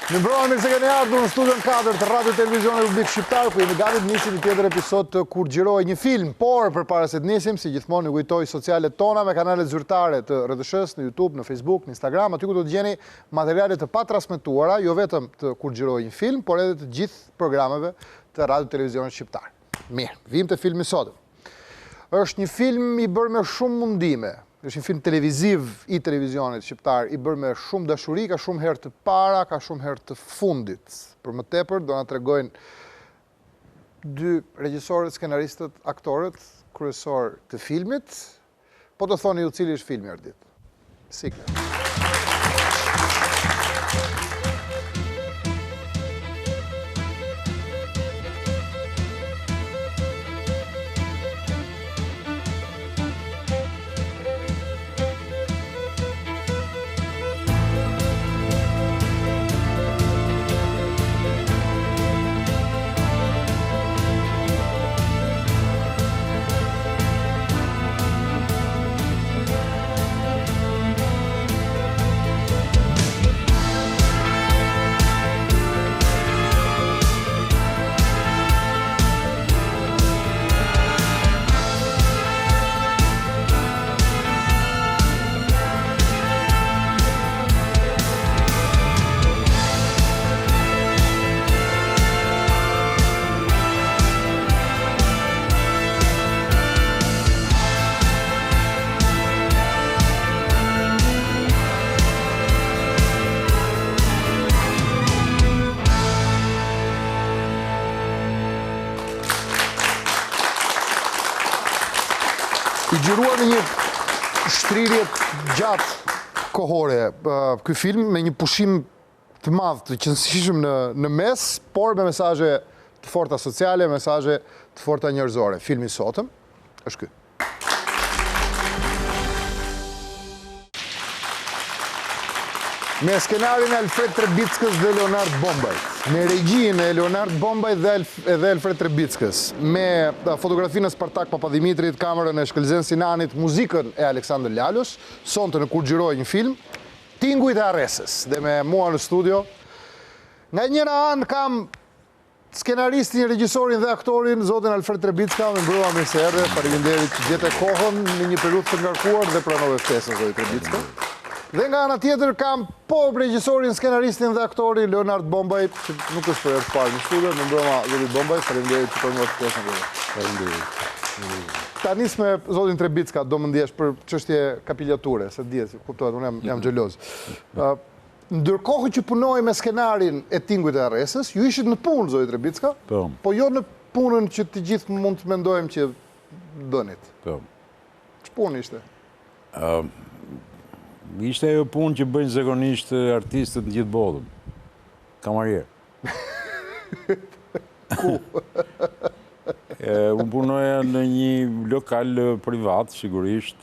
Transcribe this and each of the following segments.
Mirëmbrëma, mirë se keni ardhur në studion 4 të Radio Televizionit Republikë Shqiptare, ku jemi gati të nisim një tjetër episod të Kur xhiroj një film, por përpara se të nisim, si gjithmonë ju kujtoj socialet tona me kanalet zyrtare të RTS-s në YouTube, në Facebook, në Instagram, aty ku do të gjeni materiale të patransmetuara, jo vetëm të Kur xhiroj një film, por edhe të gjithë programeve të Radio Televizionit Shqiptar. Mirë, vim të filmi sot. Është një film i bërë me shumë mundime. Është një film televiziv i televizionit shqiptar, i bërë me shumë dashuri, ka shumë herë të para, ka shumë herë të fundit. Për më tepër, do na tregojnë dy regjisorët, skenaristët, aktorët, kryesor të filmit. Po të thoni ju cili është filmi, Ardit. Sikle. I gjiruar në një shtrirje gjatë kohore, ky film me një pushim të madh të qëndrueshëm në mes, por me mesazhe të forta sociale, mesazhe të forta njerëzore. Filmi i sotëm është ky. Me skenarin e Alfred Trebickës dhe Leonard Bombaj, me regjinë e Leonard Bombaj dhe Alfred Trebickës, me fotografinë e Spartak Papadimitrit, kamerën e Shkëlzen Sinanit, muzikën e Aleksandër Lalos, sonte në Kur xhiroj një film, Tingujt e Arresës, dhe me mua në studio. Nga njëra anë kam skenaristin, regjisorin dhe aktorin, zotin Alfred Trebicka, me mbrëma mirë se erdhe, faleminderit që gjete kohën në një periudhë të ngarkuar dhe pranove ftesën, zoti Trebicka. Dhe nga ana tjetër kam po regjisorin, skenaristin dhe aktorin Leonard Bombaj, që nuk është për herë të parë në studio, me mbrëma zoti Bombaj, faleminderit që pranove ftesën. Faleminderit. Ta nis me zotin Trebicka, do më ndjesh për çështje kapitulature, se dihet, kuptohet, unë jam xheloz. Ndërkohë që punoj me skenarin e Tingujt e Arresës, ju ishit në punë, zoti Trebicka, po jo në punën që të gjithë mund të mendojmë që bënit. Ç'punë ishte? Ishte ajo punë që bëjnë zakonisht artistët në gjithë botën. Kamarier. Ku? Unë punoja në një lokal privat, sigurisht,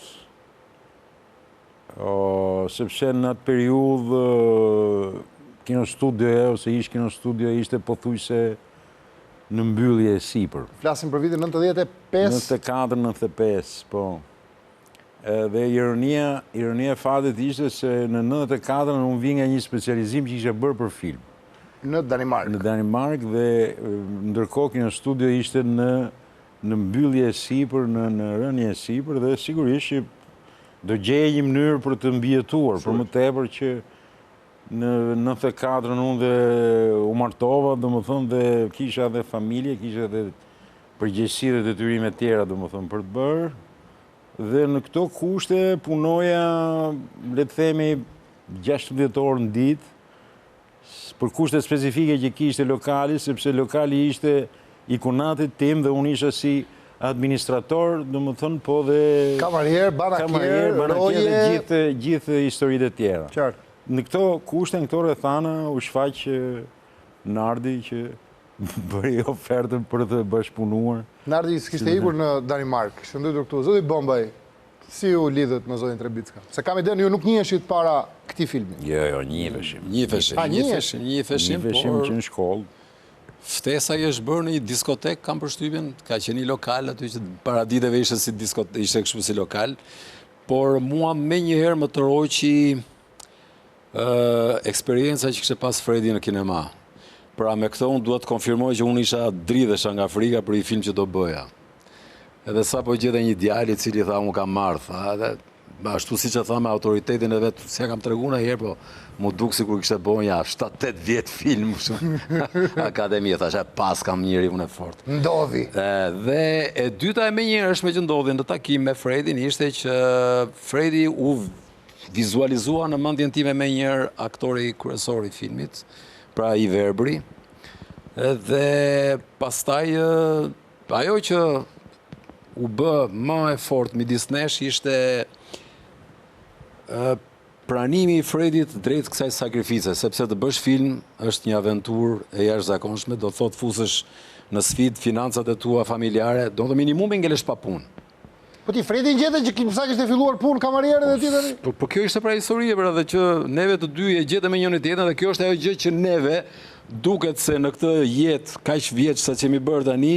sepse në atë periudhë kinostudioja ose ish kinostudioja ishte pothuajse në mbyllje e sipër. Flasim për vitin 95? 94-95, po. Dhe ironia e fatit ishte se në 94 unë vi nga një specializim që isha bërë për film. Në Danimark? Në Danimark dhe ndërkohë kinostudio ishte në mbyllje e sipër, në rënje e sipër dhe sigurisht që do gjeje një mënyrë për të mbijetuar, për më tepër që në 94 unë dhe u martova, domethënë, dhe kisha dhe familje, kisha dhe përgjegjësi dhe detyrime tjera, domethënë, për të bërë. Dhe në këto kushte punoja, le të themi, 16 orë në ditë, për kushte specifike që kishte lokali, sepse lokali ishte i kunatit tim dhe unë isha si administrator, domethënë, po dhe kamarier, banakier, roje dhe gjithë historitë e tjera. Qartë. Në këto kushte, në këto rrethana, u shfaq Nardi që bëri ofertën për të bashkëpunuar. Nardi s'kishte ikur në Danimark, kishte ndodhur këtu. Zoti Bombaj, si u lidhet me zotin Trebicka? Se kam idenë ju nuk njiheshit para këtij filmi. Jo, njiheshim. Njiheshim, por që në shkollë. Ftesa i është bërë në një diskotek, kam përshtypjen, ka qenë një lokal aty që para ditëve ishte si diskotek, ishte kështu si lokal, por mua me njëherë më tëroj që Eksperienca që kishte pas Fredi në kinema. Pra me këto unë duhet të konfirmoj që unë isha dridhesha nga frika për i film që do bëja. Edhe sa po gjete një djali cili tha unë kam marrë, tha, edhe ashtu si që tha me autoritetin e vetë, se kam të regu në herë, po mu duk si kur kështë bonja 7-8 vjetë film, akademi, thashe pas kam njëri unë e fort. Ndodhi. Dhe e dyta e me njërë është me që ndodhi në takim me Fredin, ishte që Fredi u vizualizua në mendjen time me njërë aktori kryesor i filmit, pra i Verbri, dhe pastaj ajo që u bë më e fort midis nesh ishte pranimi i Fredit drejt kësaj sakrifice, sepse të bësh film është një aventurë e jashtëzakonshme, do thot fusesh në sfidë financat e tua familjare, do të minimumi ngelesh pa punë. Po ti Fredi në gjete që sa kishte filluar punë kamarierë dhe ti tani? Po kjo ishte pra historie, pra, dhe që neve të dy e gjete me njëri tjetrin, dhe kjo është ajo gjë që neve duket se në këtë jetë kaq vjeç sa që mi bërë tani,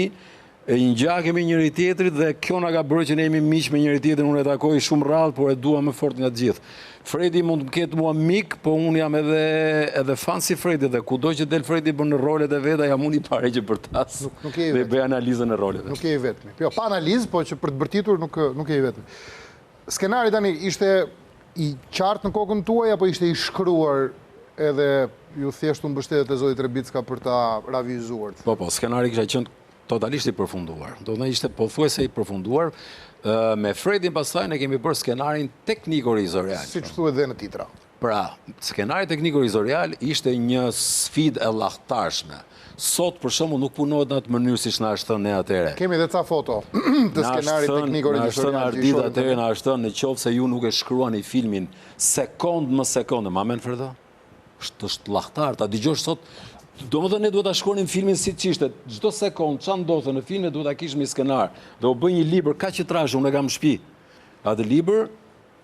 e ngjagemi njëri tjetrit dhe kjo na ka bërë që ne jemi miq me njëri tjetrin, unë e takoj shumë rrallë, por e dua më fort nga të gjithë. Fredi mund të ketë mua mik, po unë jam edhe fan si Fredi dhe kudo që del Fredi bën në rolet e veta, jam unë i pare që për tas. Nuk je dhe bëj analizën e roleve. Nuk je i vetmi. Jo, pa analizë, po që për të bërtitur nuk je i vetmi. Skenari tani ishte i qartë në kokën tuaj apo ishte i shkruar edhe ju thjesht u mbështetet e Zoti Trebicka për ta revizuar? Po, skenari kisha qenë totalisht i përfunduar. Do të ishte pothuajse i përfunduar. Me Fredin pastaj ne kemi bërë skenarin tekniko-rizorial. Siç thuhet dhe në titra. Pra, skenari tekniko-rizorial ishte një sfidë e llahtarshme. Sot për shembull nuk punohet në atë mënyrë siç na është thënë ne atëherë. Kemi edhe ca foto të skenarit tekniko-rizorial. Na është thënë atëherë, na është thënë në qoftë se ju nuk e shkruani filmin sekond më sekondë, ma men Fredo? Është llahtar, ta dëgjosh sot. Do më dhe ne duhet ta shkruanim filmin si që ishte, çdo sekond, qa ndodhte në filmin duhet ta kishim një skenar, dhe u bëj një libër ka që trashë, unë e kam në shtëpi, atë libër,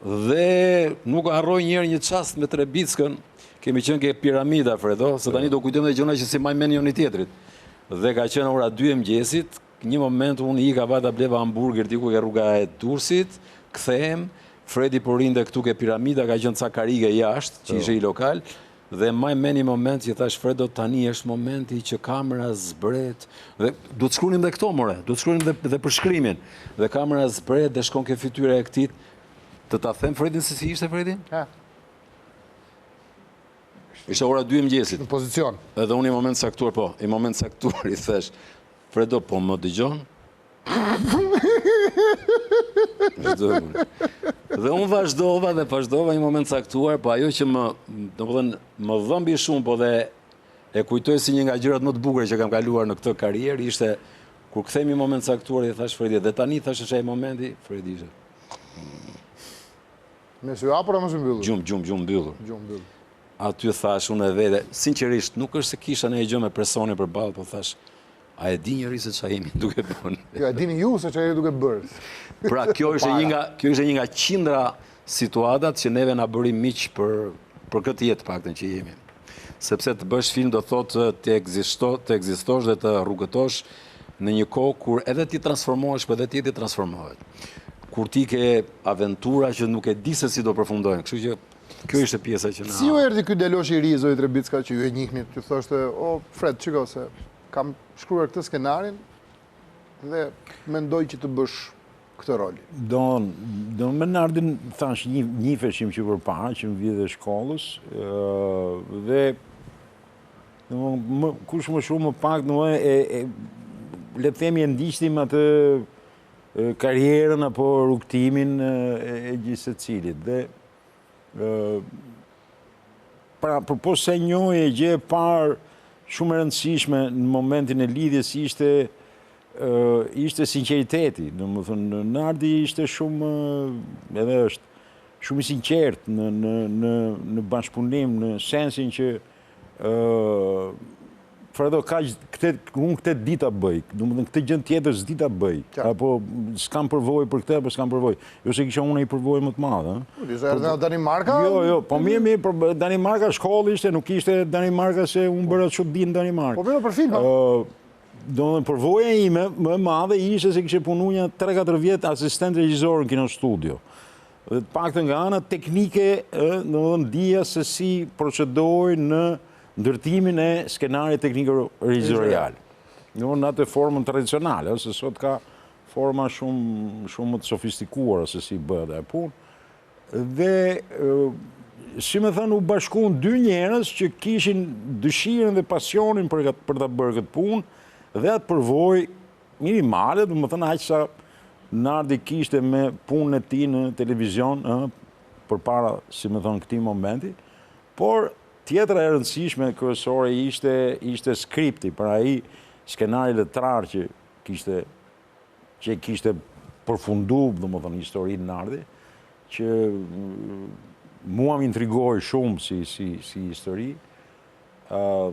dhe nuk harroj njerë një çast me Trebickën, kemi qenë ke piramida, Fredo, se tani do kujtojmë dhe gjëna që si maj men njëri tjetrit. Dhe ka qenë ora 2 e mëngjesit, një moment unë i ka vata bleva hamburger diku ke rruga e Durrësit, kthehem, Fredi po rinte këtu ke piramida, ka qenë ca karige jashtë, që ishe i lokal. Dhe maj meni moment që thash Fredo tani është momenti që kamera zbret dhe du të shkruanim dhe këto more, du të shkruanim dhe për shkrimin dhe kamera zbret dhe shkon ke fytyra e këtit të ta them Fredin se si ishte Fredi? Ishte ora 2 e mëngjesit. Në pozicion. Edhe unë i moment saktuar, i moment saktuar i thash Fredo po më dëgjon? Dhe unë vazhdova një moment caktuar, po ajo që më dhëmbi shumë, po dhe e kujtoj si një nga gjërat më të bukura që kam kaluar në këtë karrierë, ishte kur kthehemi një moment caktuar i thash Fredi, dhe tani thash është ai momenti, Fredi ishte. Me sy hapur apo me sy mbyllur? Gjumë mbyllur. Gjumë mbyllur. Aty thash unë e vete, sinqerisht nuk është se kisha në e gjë me personi përballë, po thash a e di njëri se çfarë jemi duke bërë? Jo, e dini ju se çfarë jeni duke bërë. Pra, kjo ishte një nga qindra situatat që neve na bëri miq për këtë jetë paktën që jemi. Sepse të bësh film do thotë të ekzistosh dhe të rrugëtosh në një kohë kur edhe ti transformohesh, por edhe tjetri transformohet. Kur ti ke aventura që nuk e di se si do përfundojnë. Kështu që kjo ishte pjesa që na. Si ju erdhi ky djalosh i ri Zoti Trebicka që ju e njihni, ju thoshte, "O Fred, çiko se kam shkruar këtë skenarin dhe mendoj që të bësh këtë rol." Do me Nardin, thash, njifeshim që për para, që më vjedhe shkollës, dhe kush më shumë më pak, le të themi e ndiqnim atë karrierën apo rrugtimin e gjithë secilit. Dhe pra, përpos se njoj e gjë e parë shumë e rëndësishme në momentin e lidhjes ishte sinqeriteti. Domethënë Nardi ishte shumë edhe është shumë i sinqert në bashkëpunim, në sensin që Fredo, unë këtë di ta bëj, domethënë këtë gjë tjetër s'di ta bëj, apo s'kam përvojë për këtë apo s'kam përvojë. Jo se kisha unë një përvojë më të madhe, ëh. Disa erdhën në Danimarka? Jo, po mirë, për Danimarka shkollë ishte, nuk ishte Danimarka se unë bëra çudi në Danimarkë. Po mirë për film. Domethënë përvoja ime më e madhe ishte se kishe punuar 3-4 vjet asistent regjisor në kino studio. Dhe të paktën nga ana teknike, domethënë dija se si procedoj në ndërtimin e skenarit tekniko regjizorial. Në atë formën tradicionale, se sot ka forma shumë më të sofistikuara se si bëhet e punë. Dhe si më thënë, u bashkuan dy njerëz që kishin dëshirën dhe pasionin për ta bërë këtë punë dhe atë përvojë minimale, do të thënë aq sa Nardi kishte me punën e tij në televizion përpara, si më thënë, këtij momenti, por tjetra e rëndësishme kryesore ishte skripti, pra ai skenari letrar që kishte përfunduar, domethënë, historinë Nardi, që mua më intrigoi shumë si histori.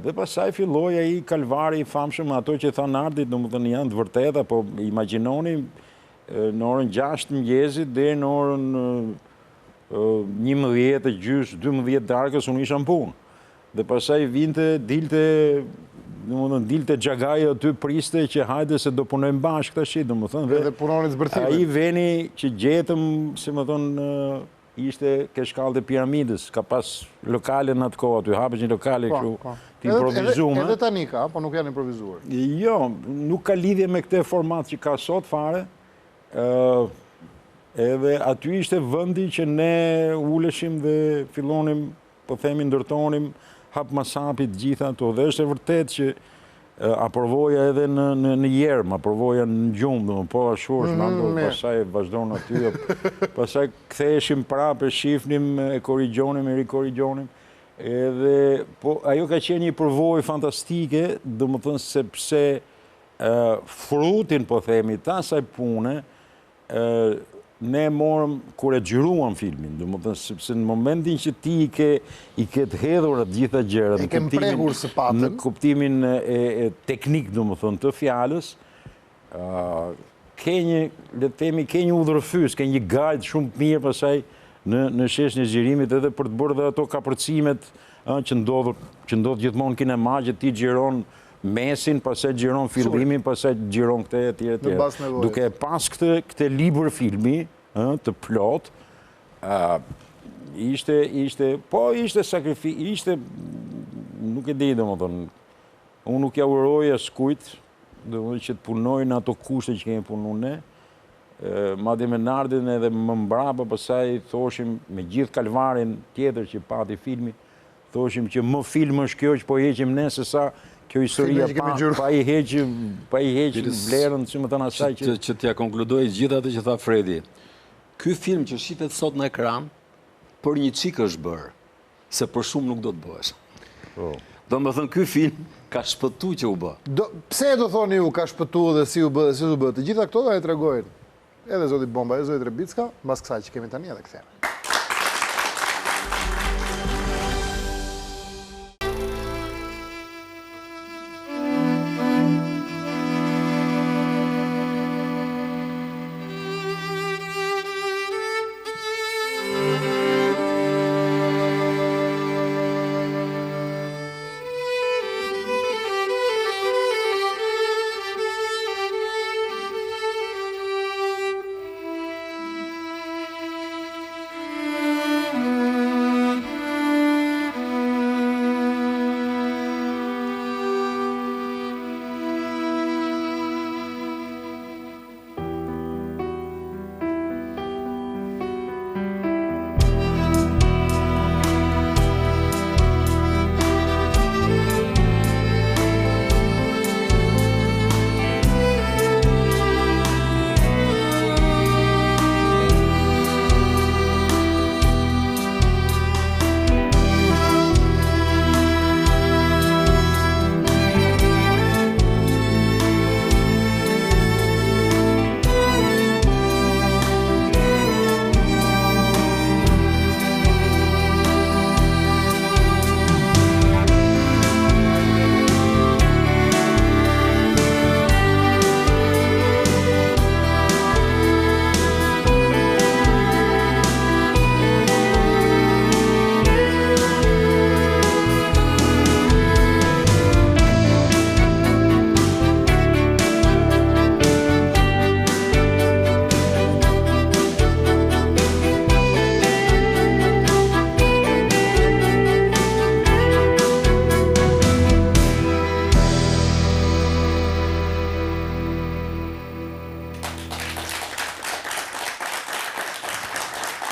Dhe pasaj filloi ai kalvari i famshëm, ato që tha Nardi, domethënë janë të vërteta, po imagjinoni në orën 6 të mëngjesit deri në orën 11:30 darkës unë isha në punë. Dhe pasaj dilte Xhagaji aty priste që hajde se do punojmë bashkë tash, domethënë. Edhe punoni zbërthime. Ai veni që gjetëm, si më thonë, ishte ke shkallët e piramidës, ka pas lokale në atë kohë aty, hapet një lokale kështu të improvizuar. Edhe tani ka, po nuk janë improvizuar. Jo, nuk ka lidhje me këtë format që ka sot fare. Edhe aty ishte vendi që ne uleshim dhe fillonim, po themi, ndërtonim hap masapit gjitha ato. Dhe është e vërtet që aprovoja edhe në jermë, aprovoja në gjumë, po ashur, pasaj vazhdojnë aty, pasaj ktheheshim prapë, shifnim, e korrigjonim, e rikorrigjonim. Edhe, po, ajo ka qenë një përvojë fantastike, domethënë sepse frutin, po themi, ta asaj pune, ne morëm kur e xhiruam filmin, domethënë sepse në momentin që ti i ke të hedhur atë gjitha gjërat, në kuptimin e teknik, domethënë, të fjalës, ke një udhërfys, ke një gajt shumë të mirë pasaj në sheshin e xhirimit, edhe për të bërë dhe ato kapërcimet që ndodh gjithmonë kinema, që ti xhiron mesin, pasaj xhiron fillimin, pasaj xhiron këtë e tjere. Duke pas këtë libër filmi të plot, ishte sakrificë, nuk e di, domethënë, unë nuk ja uroj askujt, domethënë që të punojnë ato kushte që kemi punu ne, madje me Nardin edhe më mbrapa, pasaj thoshim me gjithë kalvarin tjetër që pati filmi, thoshim që më film është kjo që po heqim ne, se sa kjo historia pa i heqë vlerën, si më thënë asaj që... Që t'ja konkludoj gjithë atë që tha Fredi, ky film që shitet sot në ekran, për një qikë është bërë, se për shumë nuk do të bëhesh. Do më thënë, ky film ka shpëtu që u bë. Pse do thoni ju ka shpëtu dhe si u bë dhe si u bë? Të gjitha këto da e tregojnë edhe zoti Bomba, edhe zoti Trebicka, mbas kësaj që kemi tani edhe kthehemi.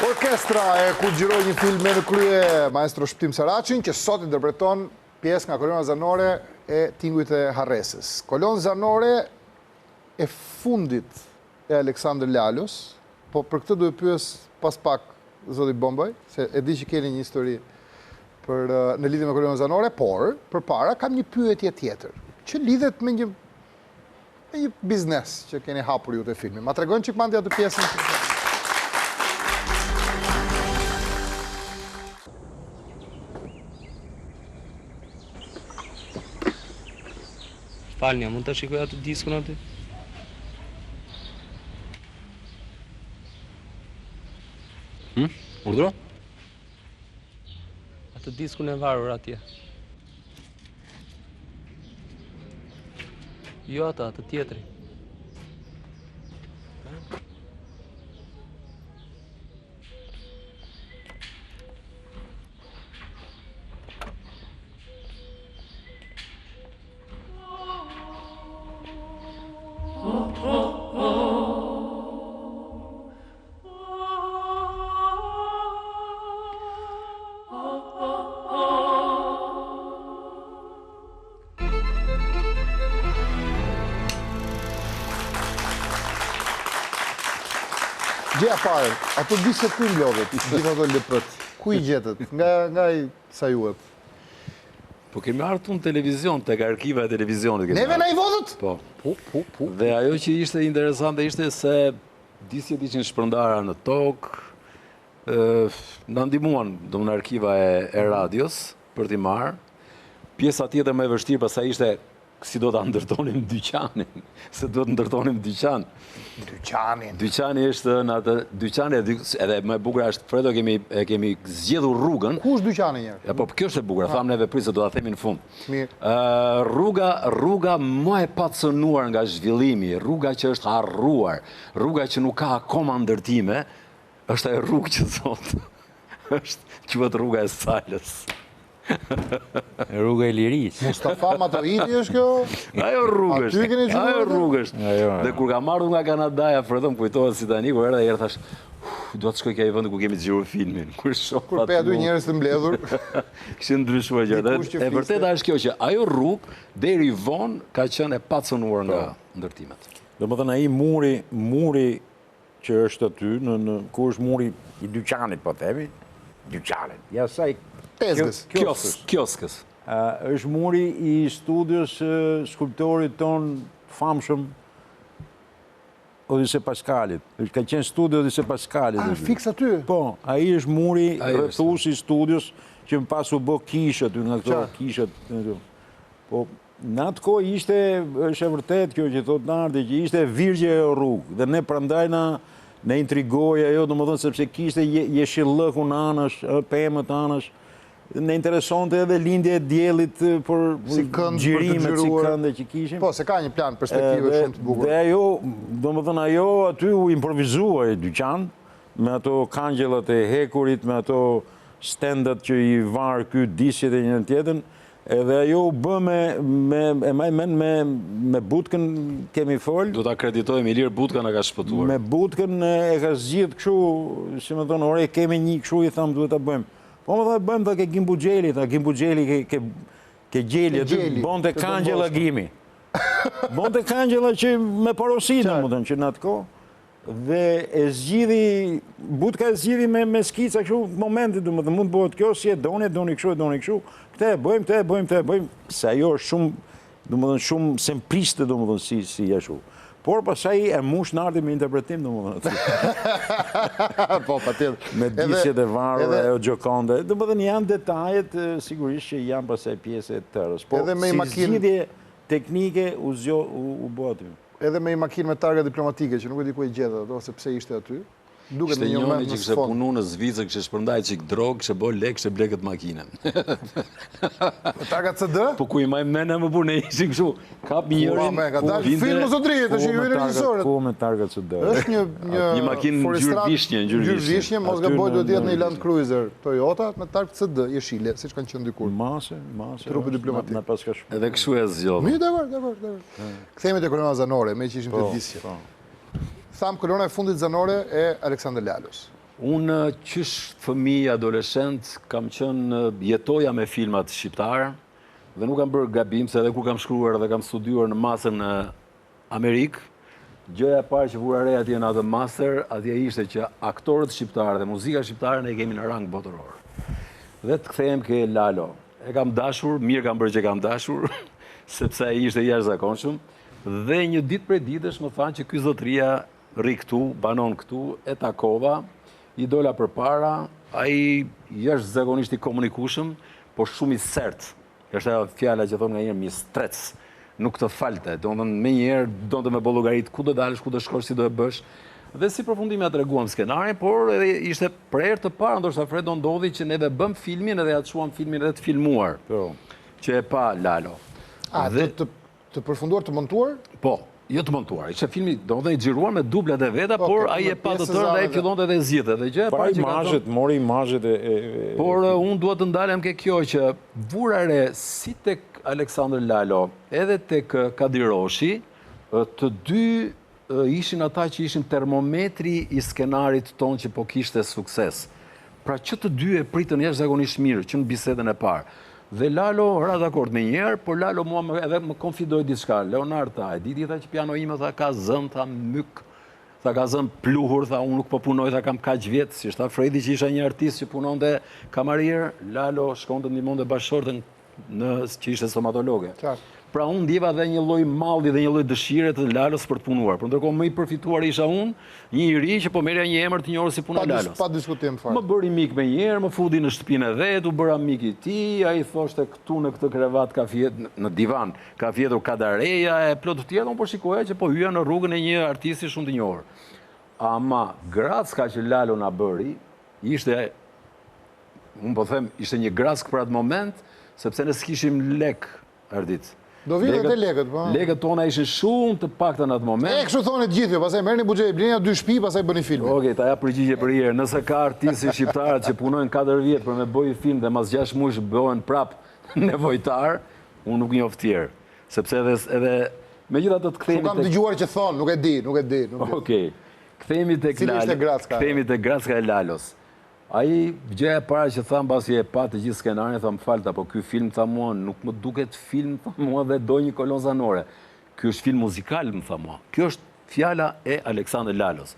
Orkestra e ku xhiroi një film me në krye maestro Shptim Saraçin, që sot interpreton pjesë nga kolona zanore e Tingujt e Harresës. Kolonë zanore e fundit e Aleksandr Lalos, po për këtë duhet pyes pas pak zoti Bombaj, se e di që keni një histori në lidhje me kolonën zanore, por përpara kam një pyetje tjetër, që lidhet me një biznes që keni hapur ju të filmi. Ma tregojnë çik mandi atë pjesën. Falni, mund të shikoj atë diskun aty? Urdhro? Atë diskun e varur atje. Jo ata, atë tjetri. Gjeja parë, ato di se ku i mblodhet, gjithë ato lëpët. Ku i gjetët? Nga i sajuet. Po kemi artu në televizion, tek arkiva e televizionit. Neve na i vodhët? Po. Dhe ajo që ishte interesante ishte se disjet ishin shpërndara në tokë, në ndimuan do në arkiva e radios për t'i marë. Pjesa tjetër më e vështirë pastaj ishte si do të ndërtonim dyqanin, se do të ndërtonim dyqan. Dyqani është në atë, dyqani edhe më e bukur është, Fredo e kemi zgjedhur rrugën. Ku është dyqani njerë? Ja, po kjo është e bukur, thamë neve prisë, do ta themi në fund. Mirë. Rruga më e pacënuar nga zhvillimi, rruga që është harruar, rruga që nuk ka akoma ndërtime, është e rrugë që thotë, është quhet rruga e Salës. Rruga e Lirisë. Mustafa Matohiti është kjo? Ajo rrugë Aty keni është. gjuar Ajo atë? rrugë është. Dhe kur ka marrë nga Kanadaja, Fredo më kujtohet si tani, kur erdha herë thash, do të shkoj ke ai vend ku kemi xhiruar filmin. Kur shoh Kur pe aty njerëz të mbledhur. Kishin ndryshuar gjëra. Dikush që E vërteta është kjo që ajo rrugë deri vonë ka qenë e pacënuar nga ndërtimet. Domethënë ai muri që është aty ku është muri i dyqanit, po themi, dyqanit. Ja sa Tezgës. Kioskës. Është muri i studios skulptorit ton famshëm Odise Paskalit. Ka qenë studio Odise Paskalit. Fiks aty? Po, ai është muri rrethues i studios që më pas u bë kishë aty nga këto kishat. Po, në atë kohë është e vërtet kjo që thot Nardi, që ishte virgje e rrugë. Dhe ne prandaj na intrigoi ajo, domethënë sepse kishte jeshillëkun anash, pemët anash. Ne interesonte edhe lindje e diellit për xhirimet si kënde që kishim. Po, se ka një plan perspektive shumë të bukur. Dhe ajo, domethënë ajo aty u improvizua dyqan me ato kangjellat e hekurit, me ato standat që i var ky disjet e njërin tjetrën. Edhe ajo u bë me butkën kemi fol. Do ta kreditojmë Ilir Butka na ka shpëtuar. Me butkën e ka zgjidh kështu, si më thonë, ore kemi një kështu i tham duhet ta bëjmë. Po më tha bëjmë ta ke Gimbu Xheli, tha Gimbu Xheli ke gjeli aty, bonte kangjella Gimi. Bonte kangjella që me parosi domethënë që në atë kohë. Dhe e zgjidhi, butka e zgjidhi me skica kështu momenti, domethënë mund bëhet kjo si e doni kështu, Këtë e bëjmë. Se ajo është shumë, domethënë shumë sempliste domethënë si ashtu. Por pastaj e mush Nardi me interpretim domethënë. Po, patjetër. Me disjet e varura e Gjokonde. Domethënë janë detajet sigurisht që janë pastaj pjesë e tërës. Po si zgjidhje teknike u bë aty. Edhe me i makinë me targa diplomatike, që nuk e di ku e gjetët ato, se pse ishte aty. Ishte njëri që kishte punu në Zvicër, kishte shpërndaj çik drogë, kishte bë lek, kishte blekët makinën. Targa CD? Po ku i majmë mene më punë, ishim kështu, kap njërin... Ka dalë filmu zotëri, të që ju e regjisorët. Ku me targa CD? Është një makinë gjyrë vishnje, mos gaboj do të jetë një Land Cruiser Toyota me targa CD, jeshile, siç kanë qenë dikur. Mase. Trupi diplomatik. Edhe kështu e zgjodh. Mi, dakor. Kthehemi te kolona zanore, me që ishim të disje. Tham kolona e fundit zanore e Aleksandr Lalos. Unë qysh fëmijë, adoleshent, kam qenë jetoja me filmat shqiptarë dhe nuk kam bërë gabim, se edhe kur kam shkruar dhe kam studiuar në master në Amerikë, gjëja e parë që vura re atje në atë master, atje ishte që aktorët shqiptarë dhe muzika shqiptare ne kemi në rang botëror. Dhe të kthehem ke Lalo. E kam dashur, mirë kam bërë që kam dashur, sepse ai ishte jashtëzakonshëm. Dhe një ditë prej ditësh më thanë që ky zotëria rri këtu, banon këtu, e takova, i dola përpara, ai jashtëzakonisht i komunikueshëm, por shumë i sert. Është ajo fjala që thonë nganjëherë mi strec. Nuk të falte, do të me njerë, do të me bollogarit ku do dalësh, ku do shkosh, si do e bësh. Dhe si përfundimi ja treguam skenarin, por edhe ishte për herë të parë, ndoshta Fredo ndodhi që neve bëm filmin edhe ja çuam filmin edhe të filmuar. Që e pa Lalo. Të përfunduar, të montuar? Po, jo të montuar. Ishte filmi, do të i xhiruar me dublet e veta, por ai e pa të tërë dhe ai fillonte edhe zgjidhte. Dhe gjë e parë që imazhet, mori imazhet e por unë duhet të ndalem ke kjo që vura re si tek Aleksandr Lalo, edhe tek Kadir Roshi, të dy ishin ata që ishin termometri i skenarit ton që po kishte sukses. Pra që të dy e pritën jashtëzakonisht mirë, që në bisedën e parë. Dhe Lalo ra dakord me njerë, por Lalo mua edhe më konfidoi diçka. Leonard tha, e diti tha që piano ime tha ka zën, tha myk, tha ka zën pluhur, tha unë nuk po punoj, tha kam kaq vjet, si tha Fredi që isha një artist që punonte kamarier, Lalo shkonte ndihmonte bashkëshorten që ishte stomatologe. Pra unë ndjeva dhe një lloj malli dhe një lloj dëshire të Lalos për të punuar. Por ndërkohë më i përfituar isha unë, një i ri që po merrja një emër të njohur si puna Lalos. Pa diskutim fare. Më bëri mik me njerë, më fudi në shtëpinë e vet, u bëra mik i tij, ai thoshte këtu në këtë krevat ka fjetur në divan, ka fjetur Kadareja e plot të tjerë, unë po shikoja që po hyja në rrugën e një artisti shumë të njohur. Ama gracka që Lalo na bëri, ishte, unë po them, ishte një grack për atë moment, sepse ne s'kishim lek, Ardit. Do vinë të lekët, po. Lekët tona ishin shumë të pakta në atë moment. E kështu thonë të gjithë, pastaj merrni buxhet, blini 2 shtëpi, pastaj bëni filmin. Okej, ta jap përgjigje për herë. Nëse ka artistë shqiptarë që punojnë 4 vjet për me bëj film dhe mas 6 muaj bëhen prap nevojtar, unë nuk njoh tjerë. Sepse edhe megjithatë të kthehemi. Nuk kam dëgjuar që thonë, nuk e di. Okej. Kthehemi tek Lalo. Kthehemi tek Gracka e Lalos. Ai gjëja e para që tha mbasi e pa të gjithë skenarin, tha më falta, po ky film tha mua nuk më duket film, tha mua dhe do një kolon zanore. Ky është film muzikal, më tha mua. Kjo është fjala e Aleksandr Lalos.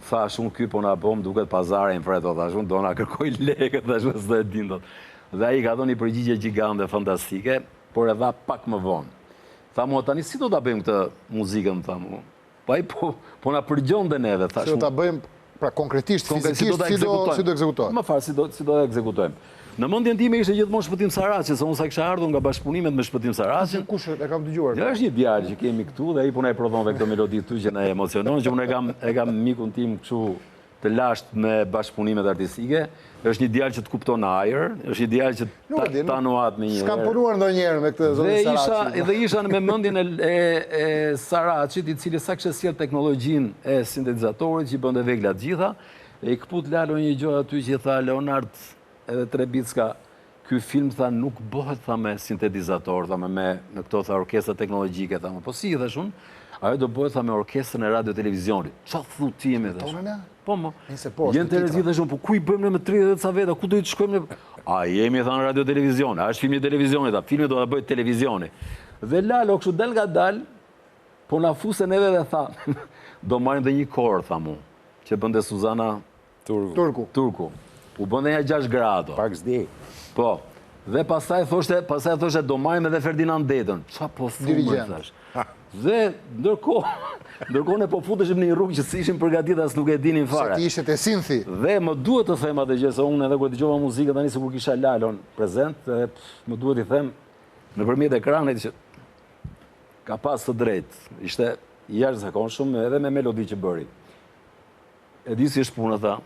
Thash unë ky po na bëm duket pazare në Fredo, thash unë do na kërkoj lekët, thash s'do e din dot. Dhe ai ka dhënë një përgjigje gjigante fantastike, por e dha pak më vonë. Tha mua tani si do ta bëjmë këtë muzikën, tha mua. Po ai po na përgjonte neve, thash. Si do ta bëjmë? Pra konkretisht, fizikisht, si do ekzekutohet? Më farë, si do ekzekutojmë. Në mendjen time ishte gjithmonë Shpëtim Saraçi, se unë sa kisha ardhur nga bashkëpunimet me Shpëtim Saraçin. Kush e kam dëgjuar? Ja, është një djalë që kemi këtu dhe ai po na e prodhonte këtë melodi këtu që na emocionon, që unë e kam mikun tim kështu të lashtë me bashkëpunimet artistike. Është një djalë që të kupton ajër, është një djalë që tanuat me një. S'kam punuar ndonjëherë me këtë zonë Saraçi. Dhe isha me mendjen e Saraçit, i cili sa kishte sjell teknologjinë e sintetizatorit që i bënte vegla të gjitha, e i kput Lalo një gjë aty që tha Leonard edhe Trebicka, ky film tha nuk bëhet tha me sintetizator, tha me këto tha orkestra teknologjike, tha më po si thash unë, ajo do bëhet tha me orkestrën e radio televizionit. Çfarë thu ti me thash? Po mo. Jenë të rrezikë thash unë, po ku i bëjmë ne me 30 ca veta, ku do të shkojmë ne? A jemi tha në radio televizion, a është filmi i televizionit, a filmi do ta bëjë televizioni. Dhe Lalo kështu del nga dal, po na fusen edhe dhe tha, do marrim dhe një kor tha mu, që bënte Suzana Turku. U bënde një 6 grado. Pak s'di. Po. Dhe pastaj thoshte do marrim edhe Ferdinand Detën. Qa po thumë, thash. Dhe ndërkohë ne po futeshim në një rrugë që s'ishim përgatitur as nuk e dinin fare. Se ti ishe te Sinthi. Dhe më duhet të them atë gjë, se unë edhe kur dëgjova muzikën tani sikur kisha Lalon prezent, dhe më duhet i them nëpërmjet ekranit që ka pas të drejtë. Ishte jashtëzakonshëm edhe me melodi që bëri. E di si është puna tha.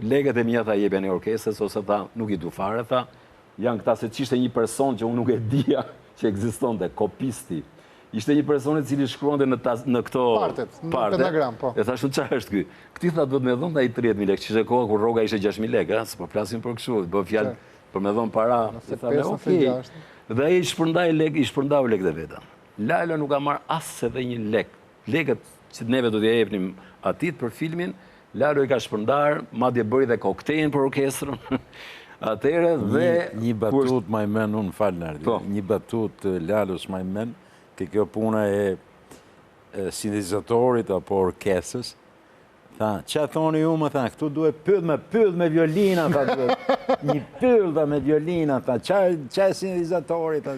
Legët e mia tha jepja një orkestrës, ose tha nuk i du fare, tha janë këta se ç'ishte një person që unë nuk e dija që ekzistonte, kopisti. Ishte një person i cili shkruante në këto në pentagram, po. E thashun çfarë është ky? Këti tha duhet më dhon ai 30.000 lekë, që ishte koha kur rroga ishte 6.000 lekë, s'po flasim për kështu, bëj fjalë për më dhon para. Dhe ai i shpërndau lekët e veta. Lalo nuk ka marr as edhe një lek. Lekët që neve do t'i jepnim atit për filmin, Lalo i ka shpërndar, madje bëri dhe koktejl për orkestrën. Atëherë dhe... Një batut ma i men, unë falë Nardi, një batut Lalos ma i men, ke kjo puna e sintetizatorit apo orkestrës, tha, që thoni ju më tha, këtu duhet pyll me violina, tha, një pyll me violina, tha, që e sintetizatorit, tha,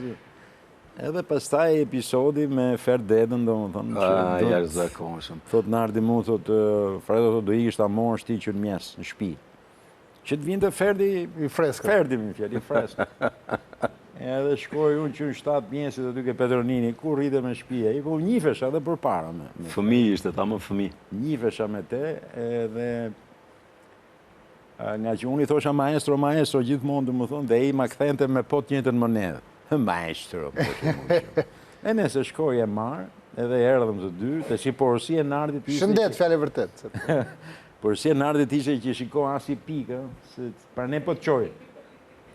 edhe pastaj episodi me Ferdedën, do më thonë, jashtëzakonshëm. thot Nardi mu, thot, Fredo, thot, do ikisht ta morën shtiqën mjes, në shtëpi. Që të vinte Ferdi I freskët. Ferdi më fjell, i freskët. Edhe shkoj unë që në 7 mjesit aty ke Petronini, ku rrite me shtëpia, i po njifesha dhe për para me. Fëmijë ishte, ta më fëmijë. Njifesha me te, edhe nga që unë i thosha maestro, gjithmonë të më thonë, dhe i ma kthente me po t'njëjtën monedë. Maestro, po që më që. E nëse shkoj e marë, edhe erdhëm të dy, të si porosi e Nardit ishte... Shëndet, fjale vërtet. Porosi e Nardit ishte që shiko as i pikë, se pra ne po të qojnë.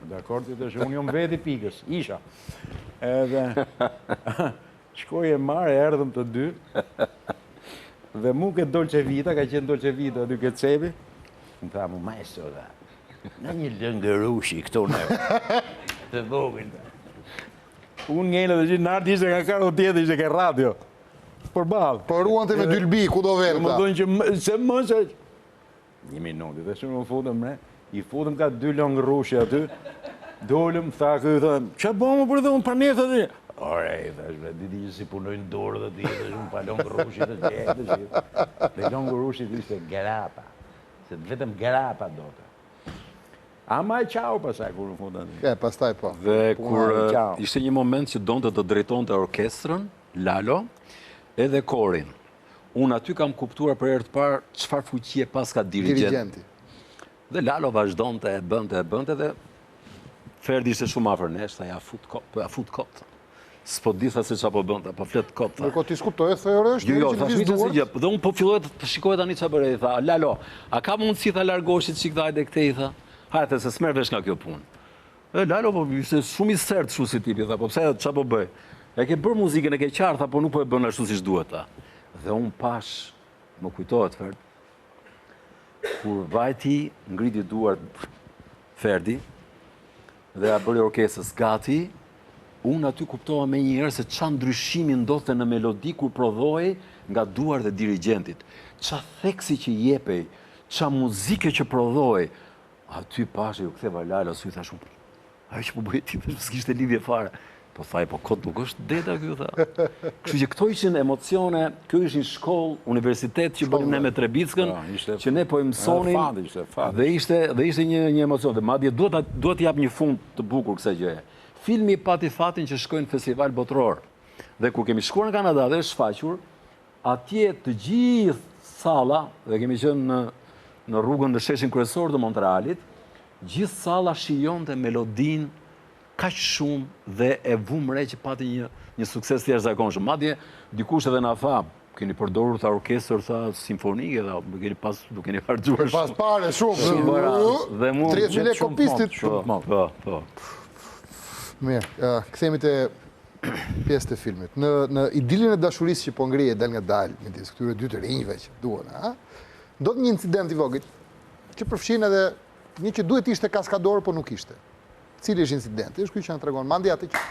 Dakor, të shë, unë jom veti pikës, isha. Edhe shkoj e marë, erdhëm të dy, dhe mu këtë Dolce Vita, ka qenë Dolce Vita aty këtë cebi, më tha mu, maestro, da, në një lëngërushi këto në, të vogën, da. Unë ngejnë dhe që Nardi ishte ka karo tjetë, ishte ka radio. Por balë. Por ruante me dylbi, ku do verë Më ta? dojnë që se më se... Një minuti, dhe shumë më futëm ne, i futëm ka 2 longë rushi aty, dollëm, tha këtë, thëmë, që bo më për dhe unë panetë aty? Orej, dhe diti që si punojnë dorë dhe ti, dhe shumë pa longë rushi të gjithë, dhe longë rushi të ishte grapa, se vetëm grapa do të. Ama e qau pasaj kur në futën. Pastaj po. Dhe kur ishte një moment që donte të drejtonte orkestrën, Lalo, edhe korin. Unë aty kam kuptuar për herë të parë çfarë fuqie pas ka dirigenti. Dhe Lalo vazhdonte, e bënte dhe Ferdi ishte shumë afër nesh, tha ja fut kot. S'po di tha se çfarë po bënte, po flet kot. Ndërkohë ti skuptoj, thojë është Jo, thash mi të si gjë, dhe unë po filloj të shikoj tani çfarë bëre, tha, Lalo, a ka mundësi tha largoshit çik dhaj dhe këtej, tha. Hajte, se s'merr vesh nga kjo punë. Lalo, po ishte shumë i sert shu si tipi, tha, po pse çfarë po bëj? E ke bërë muzikën, e ke qartë, tha, po nuk po e bën ashtu siç duhet, tha. Dhe unë pash, më kujtohet Ferdi, kur vajti ngriti duart Ferdi dhe a bëri orkestrës gati, unë aty kuptova me njëherë se qa ndryshimi ndodhte në melodi kur prodhoi nga duart e dirigentit. Qa theksi që jepej, qa muzike që prodhoi, aty pashe ju ktheva Lalo, su i thash unë, ajo që po bëjë ti, s'kishte lidhje fare. Po thaj, po kot nuk është deta kjo, tha. Kështu që këto ishin emocione, kjo ishin shkollë, universitet që bënim ne me Trebickën, që ne po i mësonin, dhe ishte një emocion. Dhe madje duhet jap një fund të bukur kësaj gjëje. Filmi pati fatin që shkojnë në festival botror. Dhe kur kemi shkuar në Kanada dhe shfaqur, atje të gjithë salla, dhe kemi qenë në rrugën dhe sheshin kryesor të Montrealit, gjithë salla shijonte melodin kaq shumë dhe e vumre që pati një sukses të jashtëzakonshëm. Madje dikush edhe na tha, keni përdorur tha orkestër tha simfonike dhe keni pas do keni harxuar shumë. Pas pare shumë. Dhe mu 30.000 lekë kopistit. Po. Mirë, kthehemi te pjesë të filmit. Në idilin e dashurisë që po ngrihet dal nga dal midis këtyre dy të rinjve që duan, ha? Do të një incident i vogël që përfshin edhe një që duhet ishte kaskador, po nuk ishte. Cili është incidenti? Është ky që na tregon Mandi atë që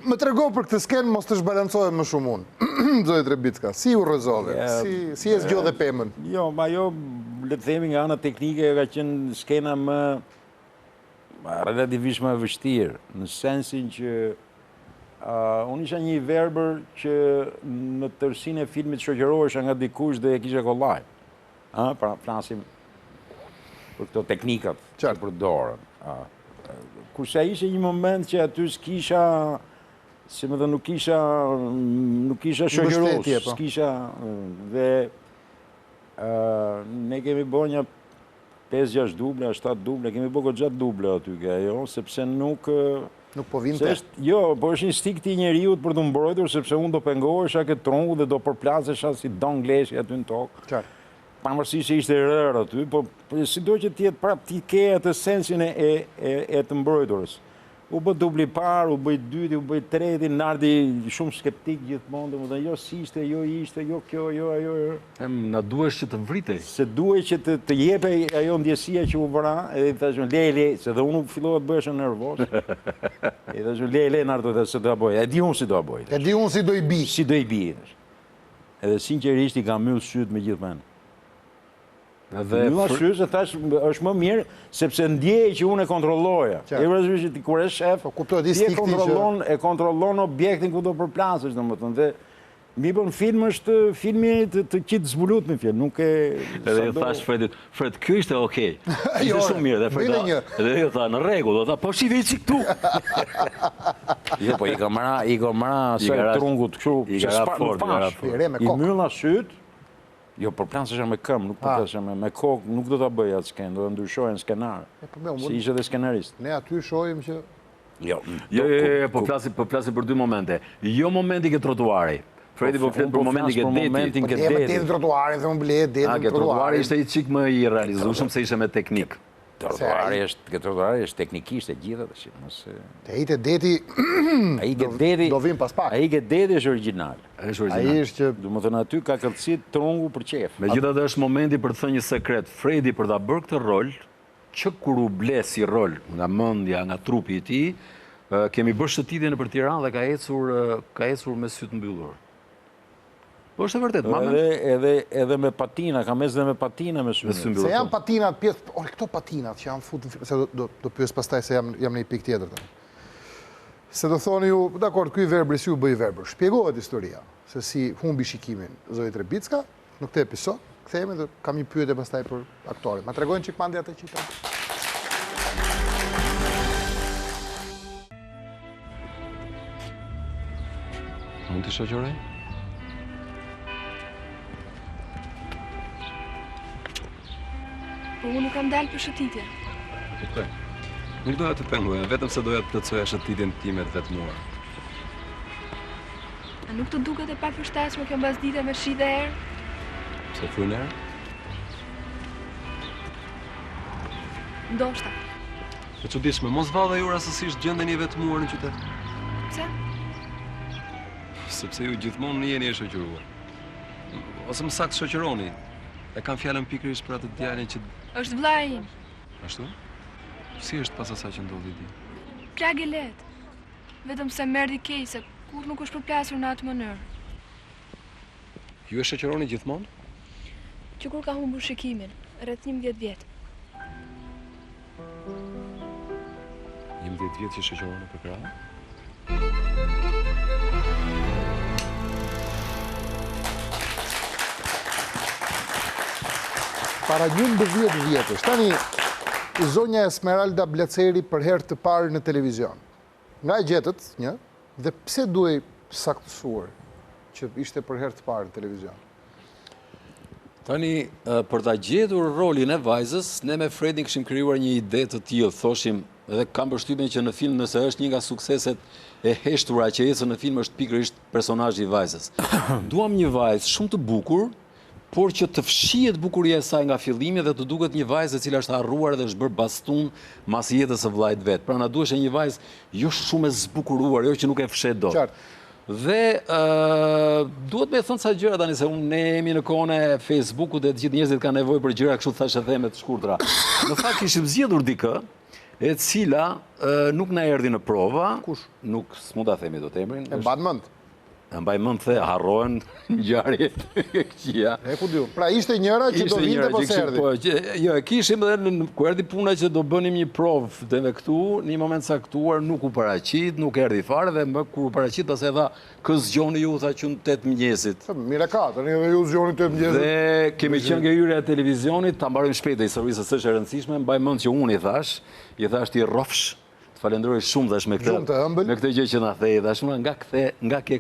Më trego për këtë skenë, mos të shbalancohet më shumë unë. Zoti Trebicka, si u rrezove? Si e zgjodhe pemën? Jo, ma jo, le të themi nga ana teknike ka qenë skena më relativisht më vështirë, në sensin që Unë isha një verbër që në tërsinë e filmit shoqërohesha nga dikush dhe e kisha kollaj. Pra flasim për këto teknikat që përdoren. Kurse ishte një moment që aty s'kisha, si më dhe nuk kisha shoqëros, s'kisha dhe ne kemi bo një 5-6 duble, 7 duble, kemi bo gjatë duble aty ke ajo, sepse nuk po vinte. Jo, po është instikti i njeriut për të mbrojtur, sepse unë do pengohesha këtë trongu dhe do përplasesha si don gleshi aty në tokë. Pavarësisht se ishte rërë aty, po sido që tjetë prap ti ke atë sensin e të mbrojturës. U bë dubli parë, u bëj dyti, u bëj treti, nardi shumë skeptik gjithmonë, dhe më dhe jo si ishte, jo ishte, jo kjo, jo ajo. Na duhesh që të vritej. Se duhesh që të jepe ajo ndjesia që u vëra, edhe i thashme, le, se dhe unë fillova të bëheshe nervos. E thashme, le, nardo, dhe se do a boj. E di unë si do a boj. E di unë si do i bi. Si do i bi. Edhe sinqerisht i kam myllë sytë me gjithë menë. Mylla sytë se thash është më mirë, sepse ndjej që unë e kontrolloja. E vërëzmi që kur e shef, ti e kontrollon objektin ku do përplasësh, dhe më thënë. Dhe mi bën film është filmi të qitë zbulut me film, nuk e... Edhe i thash Fredit, Fred, kjo ishte okej. Ishte shumë mirë, dhe Fred, edhe i tha, në regull, dhe tha, po shive i qik tu. Jo, po i ka mara se trungut këshu, që s'pa fash. I mylla sytë, jo, përplasesha me këmë, nuk përplasesha me kokë, nuk do të bëj atë skenë, do të ndryshojnë skenarë. Si ishe dhe skenarist. Ne aty shojmë që... Jo, po plasim për 2 momente. Jo momenti ke trotuari. Fredi po flet për momentin ke deti. Po deti trotuari, dhe më ble, deti trotuari. Trotuari ishte i qik më i realizueshëm se ishte me teknik. Trotuari është teknikisht e gjitha dhe që Te ite deti do vim pas pak. A i ke deti është original. A i është që... Du më thënë aty ka këtësit trungu për qef. Megjithatë është momenti për të thënë një sekret. Fredi për ta bërë këtë rol, që kur u ble si rol nga mendja, nga trupi i tij, kemi bërë shëtitjen për Tiranë dhe ka ecur me sytë mbyllur. Po është e vërtet, edhe me patina, ka mes dhe me patina me sytë. Se janë patinat pjesë, këto patinat që janë futur, se do pyes pastaj se jam në një pikë tjetër. Se do thoni ju, dakor, ky verbër si u bëj verbër. Shpjegohet historia se si humbi shikimin Zoe Trebicka në këtë episod. Kthehemi dhe kam një pyetje pastaj për aktorin. Ma tregojnë çik mandi atë që Mund të shoqëroj? Po unë nuk kam dalë për shëtitje. Kuptoj. Nuk doja të pengoja, vetëm se doja të plotësoja shëtitjen time të vetmuar. A nuk të duket e papërshtatshme kjo mbasdite me shi dhe erë? Pse frynë erë? Ndoshta. E çuditshme, mos valla ju rastësisht gjendeni vetmuar në qytet. Pse? Sepse ju gjithmonë jeni e shoqëruar. Ose më saktë shoqëroni. E kam fjalën pikërisht për atë djalin që... Është vllai im. Ashtu? Si është pas asaj që ndodhi ti? Plagë e lehtë. Vetëm se merdi keq se kur nuk është përplasur në atë mënyrë. Ju e shoqëroni gjithmonë? Që kur ka humbur shikimin, rreth 11 vjet. 11 vjet që shoqëroni për krahë? Para 11 vjetësh. Tani, zonja Esmeralda Bleceri për herë të parë në televizion. Nga e gjetët, dhe pse duhej saktësuar që ishte për herë të parë në televizion? Tani, për ta gjetur rolin e vajzës, ne me Fredin kishim krijuar një ide të tillë, thoshim, edhe kam përshtypjen që në film nëse është një nga sukseset e heshtura që ecën në film është pikërisht personazhi i vajzës. Duam një vajzë shumë të bukur, por që të fshihet bukuria e saj nga fillimi dhe të duket një vajzë e cila është harruar dhe është bërë bastun mas jetës së vllajt vet. Pra na duhej një vajzë jo shumë e zbukuruar, jo që nuk e fshet dot. Dhe duhet me thënë sa gjëra tani se unë ne jemi në kohën e Facebookut dhe të gjithë njerëzit kanë nevojë për gjëra kështu thashë theme të shkurtra. Në fakt kishim zgjedhur dikë e cila nuk na erdhi në prova. Kush? Nuk s'mund ta themi dot emrin. E mbaj mend. mbaj mend the harrohen ngjarjet e këqija. E ku diu. Pra ishte njëra që do vinte po erdhi. Jo, e kishim edhe ku erdhi puna që do bënim një provë deve këtu, në një moment caktuar nuk u paraqit, nuk erdhi fare dhe më kur u paraqit pastaj tha kë zgjoni ju tha që në 8 mëngjesit. Mira ka, tani edhe ju zgjoni 8 mëngjesit. Dhe kemi qenë ke hyrja e televizionit, ta mbarojmë shpejt historisë se është e rëndësishme, mbaj mend që unë i thash ti rrofsh. Falenderoj shumë thash me këtë gjë që na thej, thash unë nga ke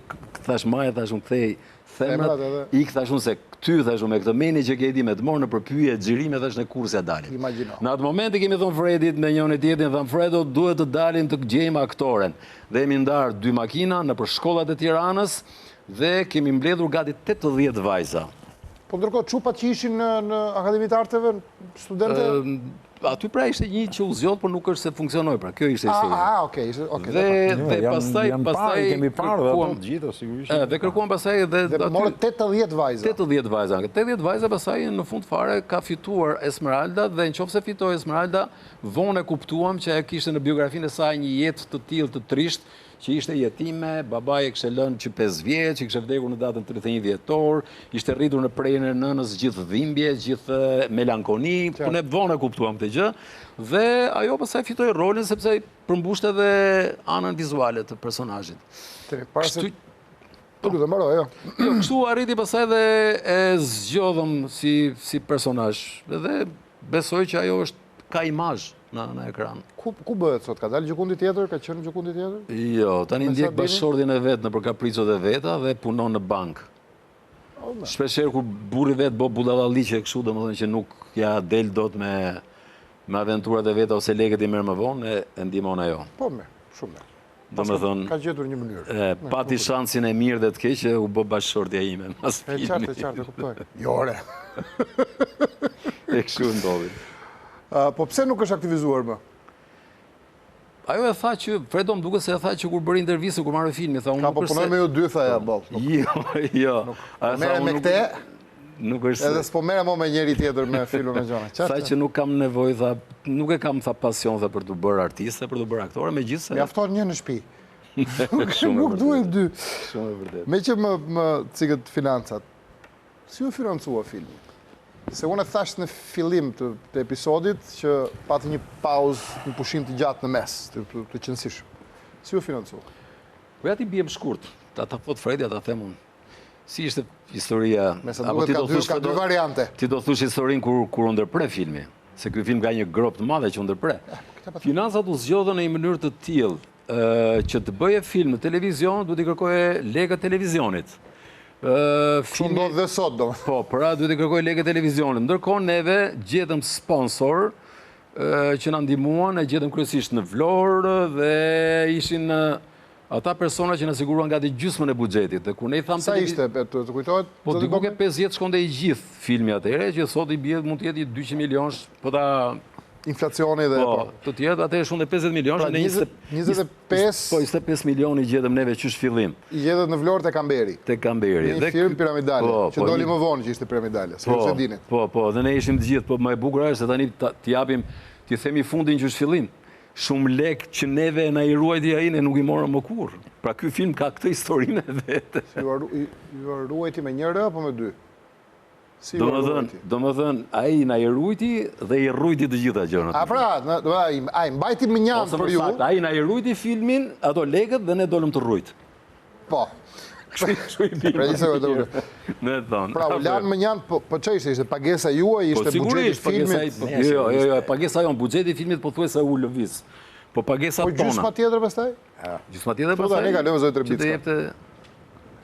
thash maja thash unë kthej themrat, ik thash unë se ty thash unë me këtë meni që ke di me të morë në përpyje xhirime thash në kurse dalit. Në atë moment kemi thonë Fredit me njëri tjetrin, thamë Fredo duhet të dalim të gjejmë aktoren. Dhe jemi ndarë 2 makina nëpër shkollat e Tiranës dhe kemi mbledhur gati 80 vajza. Po ndërkohë çupat që ishin në Akademinë të Arteve, studentë aty pra ishte një që u zgjodh, por nuk është se funksionoi, pra kjo ishte historia. Okej. Dhe pastaj kemi parë dhe ato të gjitha sigurisht. Dhe kërkuam pastaj dhe morë 80 vajza. 80 vajza. 80 vajza pastaj në fund fare ka fituar Esmeralda dhe nëse fitoi Esmeralda, vonë e kuptuam që ajo kishte në biografinë e saj një jetë të tillë të trisht, që ishte jetime, babai e kishte lënë që 5 vjeç, që kishte vdekur në datën 31 dhjetor, ishte rritur në prejën e nënës gjithë dhimbje, gjithë melankoni, po ne vonë e kuptuam këtë gjë, dhe ajo pastaj fitoi rolin sepse përmbushte edhe anën vizuale të personazhit. Kështu arriti pastaj dhe e zgjodhëm si personazh, dhe besoj që ajo ka imazh në ekran. Ku bëhet sot? Ka dalë gjykundi tjetër? Ka qenë gjykundi tjetër? Jo, tani ndjek bashkëshortjen e vet nëpër kapricot e veta dhe punon në bank. Shpeshherë kur burri vet bë budallalliqe kështu, domethënë që nuk ja del dot me aventurat e veta ose lekët i merr më vonë, e ndihmon ajo. Po mirë, shumë mirë. Domethënë ka gjetur një mënyrë. Pati shansin e mirë dhe të keq që u bë bashkëshortja ime pas filmit. Qartë, kuptoj. Jo, ore. E kështu ndodhi. Po pse nuk është aktivizuar më? Ajo e tha që, Fredo më duke se e tha që kur bëri intervistë, kur marrë filmi, tha unë nuk është se... Ka po punoj me ju dy, tha ja, bol. Jo. Mere me këte, nuk është se... Edhe s'po mere mo me njeri tjetër me filmu me gjona. Tha që nuk kam nevoj, tha, nuk e kam tha pasion tha për të bërë artiste, për të bërë aktore, me gjithë se... Mjafton një në shtëpi. Nuk duhet dy. Shumë e vërtet. Me që më cikët financat, si u financua filmi? Se unë e thash në fillim të episodit që pati një pauzë, një pushim të gjatë në mes, të qëndësishëm. Si u financua? Po ja ti bjem shkurt, ta thot Fredi, ta them unë. Si ishte historia... Me se duhet ka dy variante. Ti do thush historin kur ndërpre filmi, se ky film ka një grop të madhe që ndërpre. Financat u zgjodhen në një mënyrë të tillë që të bëje film në televizion, duhet i kërkoje lekët televizionit. Kështu ndodh dhe sot, do. Po, pra duhet i kërkoj lekë televizionit. Ndërkohë neve gjetëm sponsor që na ndihmuan, e gjetëm kryesisht në Vlorë dhe ishin ata persona që na siguruan gati gjysmën e buxhetit. Dhe kur ne i tham sa ishte, të kujtohet? Po diku ke 50 shkonte i gjithë filmi atëherë, që sot i bie mund të jetë 200 milionë, po ta inflacioni dhe po. Të tjerë atëherë shumë 50 milionë, ne 25 milionë i gjetëm neve qysh fillim. I gjetët në Vlorë te Kamberi. Te Kamberi. Një film piramidale, që doli më vonë që ishte piramidale, se ju se dinit. Po, dhe ne ishim të gjithë, po më e bukur është se tani t'i japim, t'i themi fundin qysh fillim. Shumë lek që neve na i ruajti ai, ne nuk i morëm më kurrë. Pra ky film ka këtë historinë e vet. Ju ruajti me një rë apo me dy? Do më thënë, a i na i rujti dhe i rujti të gjitha gjërat. A pra, a i mbajti më njanë për ju. A i na i rujti filmin, ato legët dhe ne dolëm të rujt. Po. Pra, u lanë më njanë, po që ishte pagesa juaj, ishte buxheti filmit? Jo, pagesa jonë, buxheti filmit po thuaj se u lëviz. Po pagesa tona. Po gjysma tjetër pastaj? Gjysma tjetër pastaj? Ne kalojmë zoj Trebicka.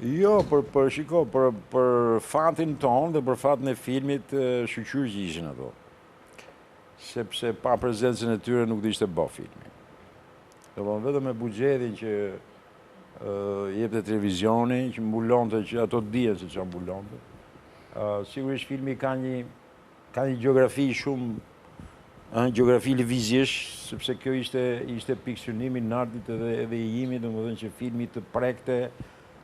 Jo, për fatin tonë dhe për fatin e filmit shqyqyr që ishin ato. Sepse pa prezencën e tyre nuk d'ishte bë filmi. Dhe vetëm me buxhetin që jepte televizioni, që mbulonte, që ato dihen se që mbulonte. Sigurisht filmi ka një gjeografi shumë, gjeografi lëvizjesh, sepse kjo ishte pikësyonimi nartit edhe i jimi, domethënë që filmi të prekte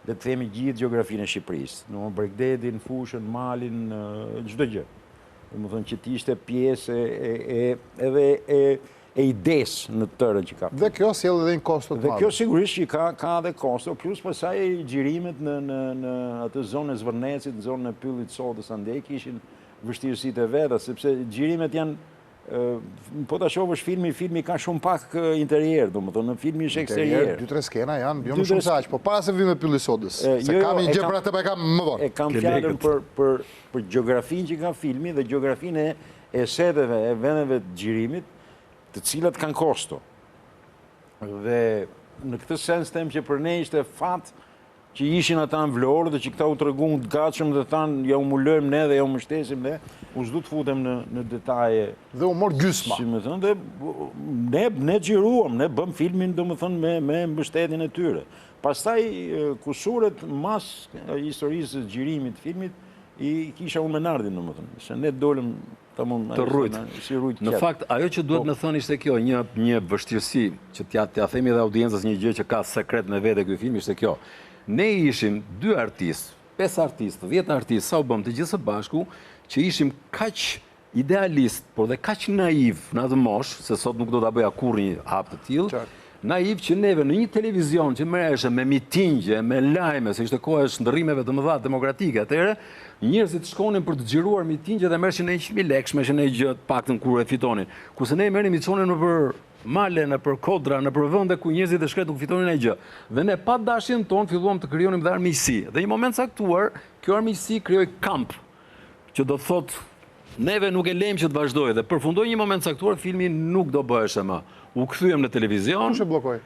dhe të themi gjithë gjeografinë e Shqipërisë. Në Bregdetin, Fushën, Malin, çdo gjë. Domethënë që ti ishte pjesë e ides në tërë që ka. Dhe kjo sjell edhe një kosto të Dhe madhe. kjo sigurisht që ka dhe kosto, plus pasaj gjirimet në atë zonë e Zvërnecit, në zonën e Pyllit Sodës andej kishin vështirësitë e veta, sepse gjirimet janë po ta shohësh filmi ka shumë pak interier, domethënë në filmi është eksterier. 2-3 skena janë, jo më shumë se aq, po para se vim me Pylli Sodës. Se kam një gjë për atë, pa kam më vonë. E kam fjalën për gjeografinë që ka filmi dhe gjeografinë e seteve, e vendeve të xhirimit, të cilat kanë kosto. Dhe në këtë sens them që për ne ishte fat që ishin ata në Vlorë dhe që këta u treguan të gatshëm dhe thanë ja u mulojmë ne dhe ja u mbështesim ne, u s'du të futem në detaje. Dhe u mor gjysma. Si më thënë, dhe ne xhiruam, ne bëm filmin domethënë me mbështetjen e tyre. Pastaj kusuret mas historisë së xhirimit të filmit i kisha unë Menardin domethënë, se ne dolëm të rrujt. Si rrujt. Në fakt, ajo që duhet me thënë ishte kjo, një vështirësi që t'ja themi dhe audiencës një gjë që ka sekret me vete ky film ishte kjo. Ne ishim 2 artistë, 5 artistë, 10 artistë, sa u bëm të gjithë së bashku, që ishim kaq idealist, por dhe kaq naiv në atë moshë, se sot nuk do ta bëja kurrë një hap të tillë. Naiv që neve në një televizion që merreshe me mitingje, me lajme, se ishte koha e shndërrimeve të mëdha demokratike atëherë, njerëzit shkonin për të xhiruar mitingje dhe merrshin 100.000 lekë, merrshin një gjë të paktën kur e fitonin. Kurse ne merrim misionin nëpër male, nëpër kodra, nëpër vende ku njerëzit e shkret nuk fitonin asgjë. Dhe ne pa dashjen tonë filluam të krijonim dhe armiqësi. Dhe një moment caktuar, kjo armiqësi krijoi kamp, që do të thotë neve nuk e lejmë që të vazhdojë dhe përfundoi një moment caktuar filmi nuk do bëheshe më. U kthyem në televizion. Kush e bllokoi?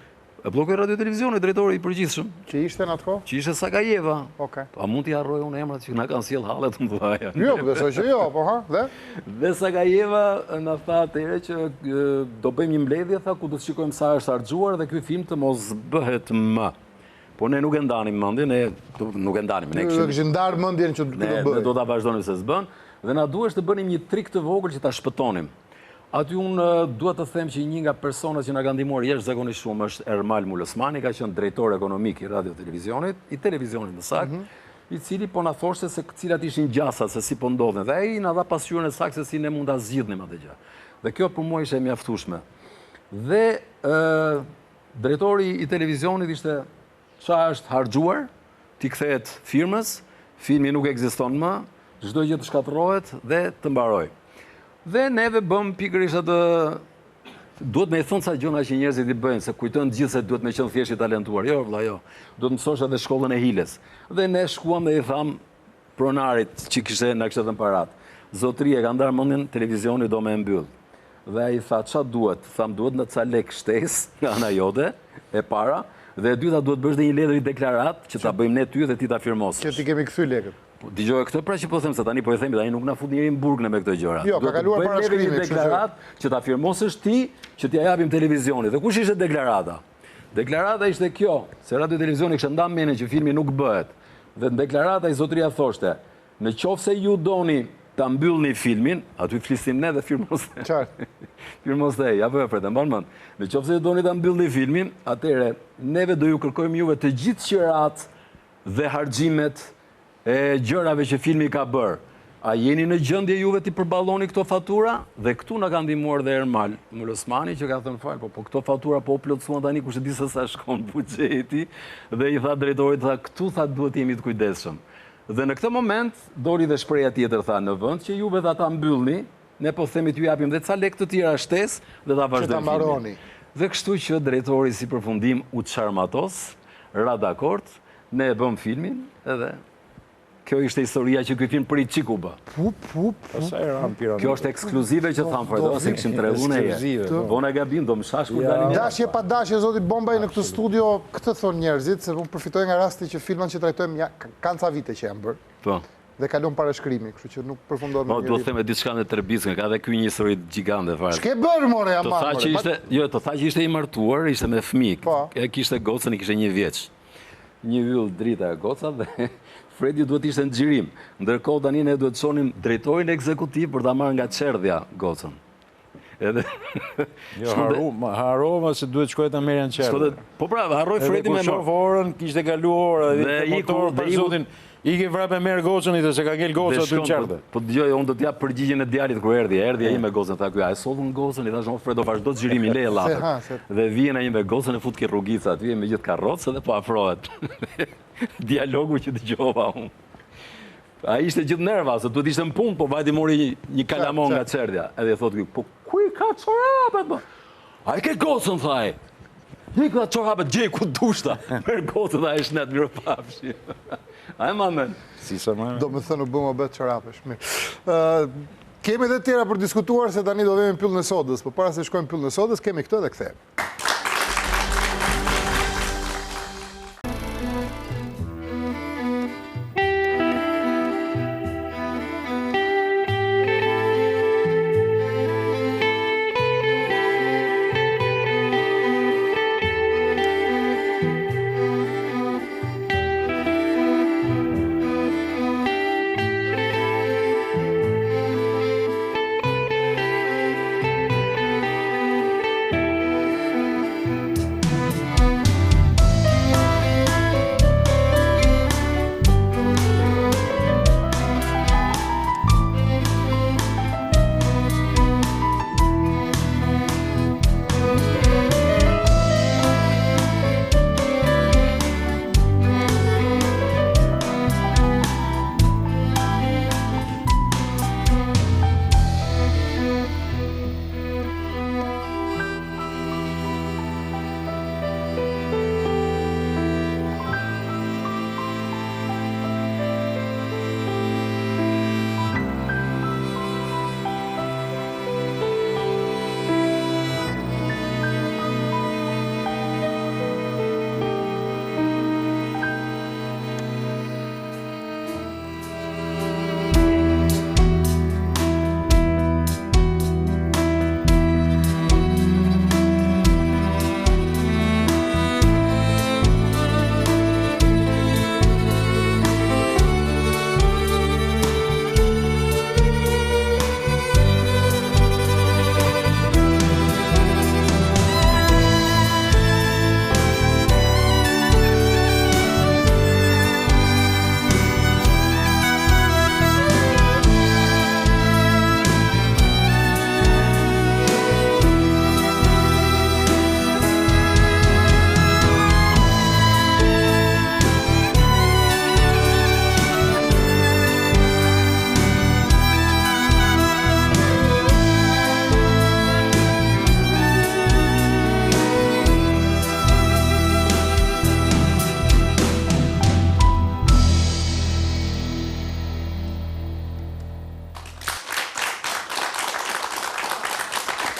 E bllokoi Radio Televizioni, drejtori i përgjithshëm. Që ishte në atë kohë? Që ishte Sakajeva. Okej. A mund t'i harroj unë emrat që na kanë sjell halle të mëdha. Jo, besoj që jo, po ha, dhe? Dhe Sakajeva na tha atëherë që do bëjmë një mbledhje, tha, ku do të shikojmë sa është harxuar dhe ky film të mos bëhet më. Po ne nuk e ndanim mendjen, ne nuk e ndanim, ne kishim ndarë mendjen që do bëj. Ne do ta vazhdonim se s'bën dhe na duhesh të bënim një trik të vogël që ta shpëtonim. Aty unë duhet të them që një nga personat që na kanë ndihmuar jashtëzakonisht shumë është Ermal Mulosmani, ka qenë drejtor ekonomik i Radio Televizionit, i televizionit më saktë, i cili po na thoshte se cilat ishin gjasat, se si po ndodhen. Dhe ai na dha pasqyrën e saktë se si ne mund ta zgjidhnim atë gjë. Dhe kjo për mua ishte e mjaftueshme. Dhe drejtori i televizionit ishte çfarë është harxuar, ti kthehet firmës, filmi nuk ekziston më, çdo gjë të shkatërrohet dhe të mbaroj. Dhe neve bëm pikërisht atë, duhet me i thonë sa gjëna që njerëzit i bëjnë, se kujtojnë gjithë se duhet me qenë thjesht i talentuar. Jo, vëlla, jo. Duhet mësosh edhe shkollën e hiles. Dhe ne shkuam dhe i tham pronarit që na kishte dhënë parat. Zotëri e ka ndarë mendjen, televizioni do me mbyll. Dhe ai tha, ç'a duhet? Tham, duhet në ca lek shtesë nga ana jote, e para, dhe e dyta duhet bësh dhe një letër i deklarat që ta bëjmë ne ty dhe ti ta firmosësh. Që ti kemi kthy lekët. Dëgjoj këtë pra që po them se tani po e themi tani nuk na fut njëri në burg me këto gjëra. Jo, ka kaluar para shkrimit, deklarat që ta firmosësh ti, që t'ia japim televizionit. Dhe kush ishte deklarata? Deklarata ishte kjo, se Radio Televizioni kishte ndarë mendjen që filmi nuk bëhet. Dhe në deklarata i zotëria thoshte, në qoftë se ju doni ta mbyllni filmin, aty flisim ne dhe firmoste. Qartë. Firmoste, ja po e pret, mban mend. Në qoftë se ju doni ta mbyllni filmin, atëre neve do ju kërkojmë juve të gjithë qirat dhe harxhimet e gjërave që filmi ka bërë. A jeni në gjendje juve t'i përballoni këto fatura? Dhe këtu na ka ndihmuar dhe Ermal Mulosmani që ka thënë fal, po këto fatura po u plotësuan tani kush e di se sa shkon buxheti dhe i tha drejtorit, tha këtu tha duhet jemi të kujdesshëm. Dhe në këtë moment doli dhe shpreha tjetër, tha, në vend që juve ta mbyllni, ne po themi t'ju japim dhe ca lekë të tjera shtesë dhe ta vazhdojmë filmin. Dhe kështu që drejtori si përfundim u çarmatos, ra dakord, ne e bëm filmin edhe kjo ishte historia që ky film prit çiku bë. Kjo është ekskluzive që tham për do, se kishim treguar ne. Bona gabim do më shash kur dalim. Dashje pa dashje zoti Bombaj në këtë studio, këtë thonë njerëzit, se unë përfitoj nga rasti që filmat që trajtojmë kanë ca vite që janë bërë. Po. Dhe kalon para shkrimi, kështu që nuk përfundohet më. Po do të them diçka në Trebickën, ka edhe ky një histori gjigande fare. Ç'ke bër more ja marr. Të tha që ishte i martuar, ishte me fëmijë. E kishte gocën, i kishte 1 vjeç. Një yll drita e goca dhe Fredi duhet ishte në xhirim. Ndërkohë tani ne duhet çonim drejtorin ekzekutiv për ta marrë nga çerdhja gocën. Edhe jo harrova se duhet shkoj ta merrja në çerdhje. Po pra, harroi Fredi me shoforën, kishte kaluar edhe motor për zotin I ke vrap me merë gocën i të se ka ngell goca të qertë. Po dëgjoj, unë do t'jap përgjigjen e djalit kur erdhi ai me gocën, tha ky, a e sollën gocën? I thash, Fredo, vazhdo të xhirimi leje llatë. Dhe vjen ai me gocën e fut ke rrugica aty me gjithë karrocë dhe po afrohet. Dialogu që dëgjova unë. Ai ishte gjithë nerva, se duhet ishte në punë, po vajti mori një kalamon nga çerdja. Edhe thot ky, po ku i ka çorapet? Ai ke gocën, thaj. Një këta çorapet gjej ku dushta. Merr gocën dhe ai shnet mirë pafshi. Ai mamen. Si sa më. Do me thënë u bëmë bet çorapesh. Mirë. Kemi edhe tjera për diskutuar se tani do vemi pyllën e sodës, por para se shkojmë pyllën e sodës, kemi këtë dhe kthehemi.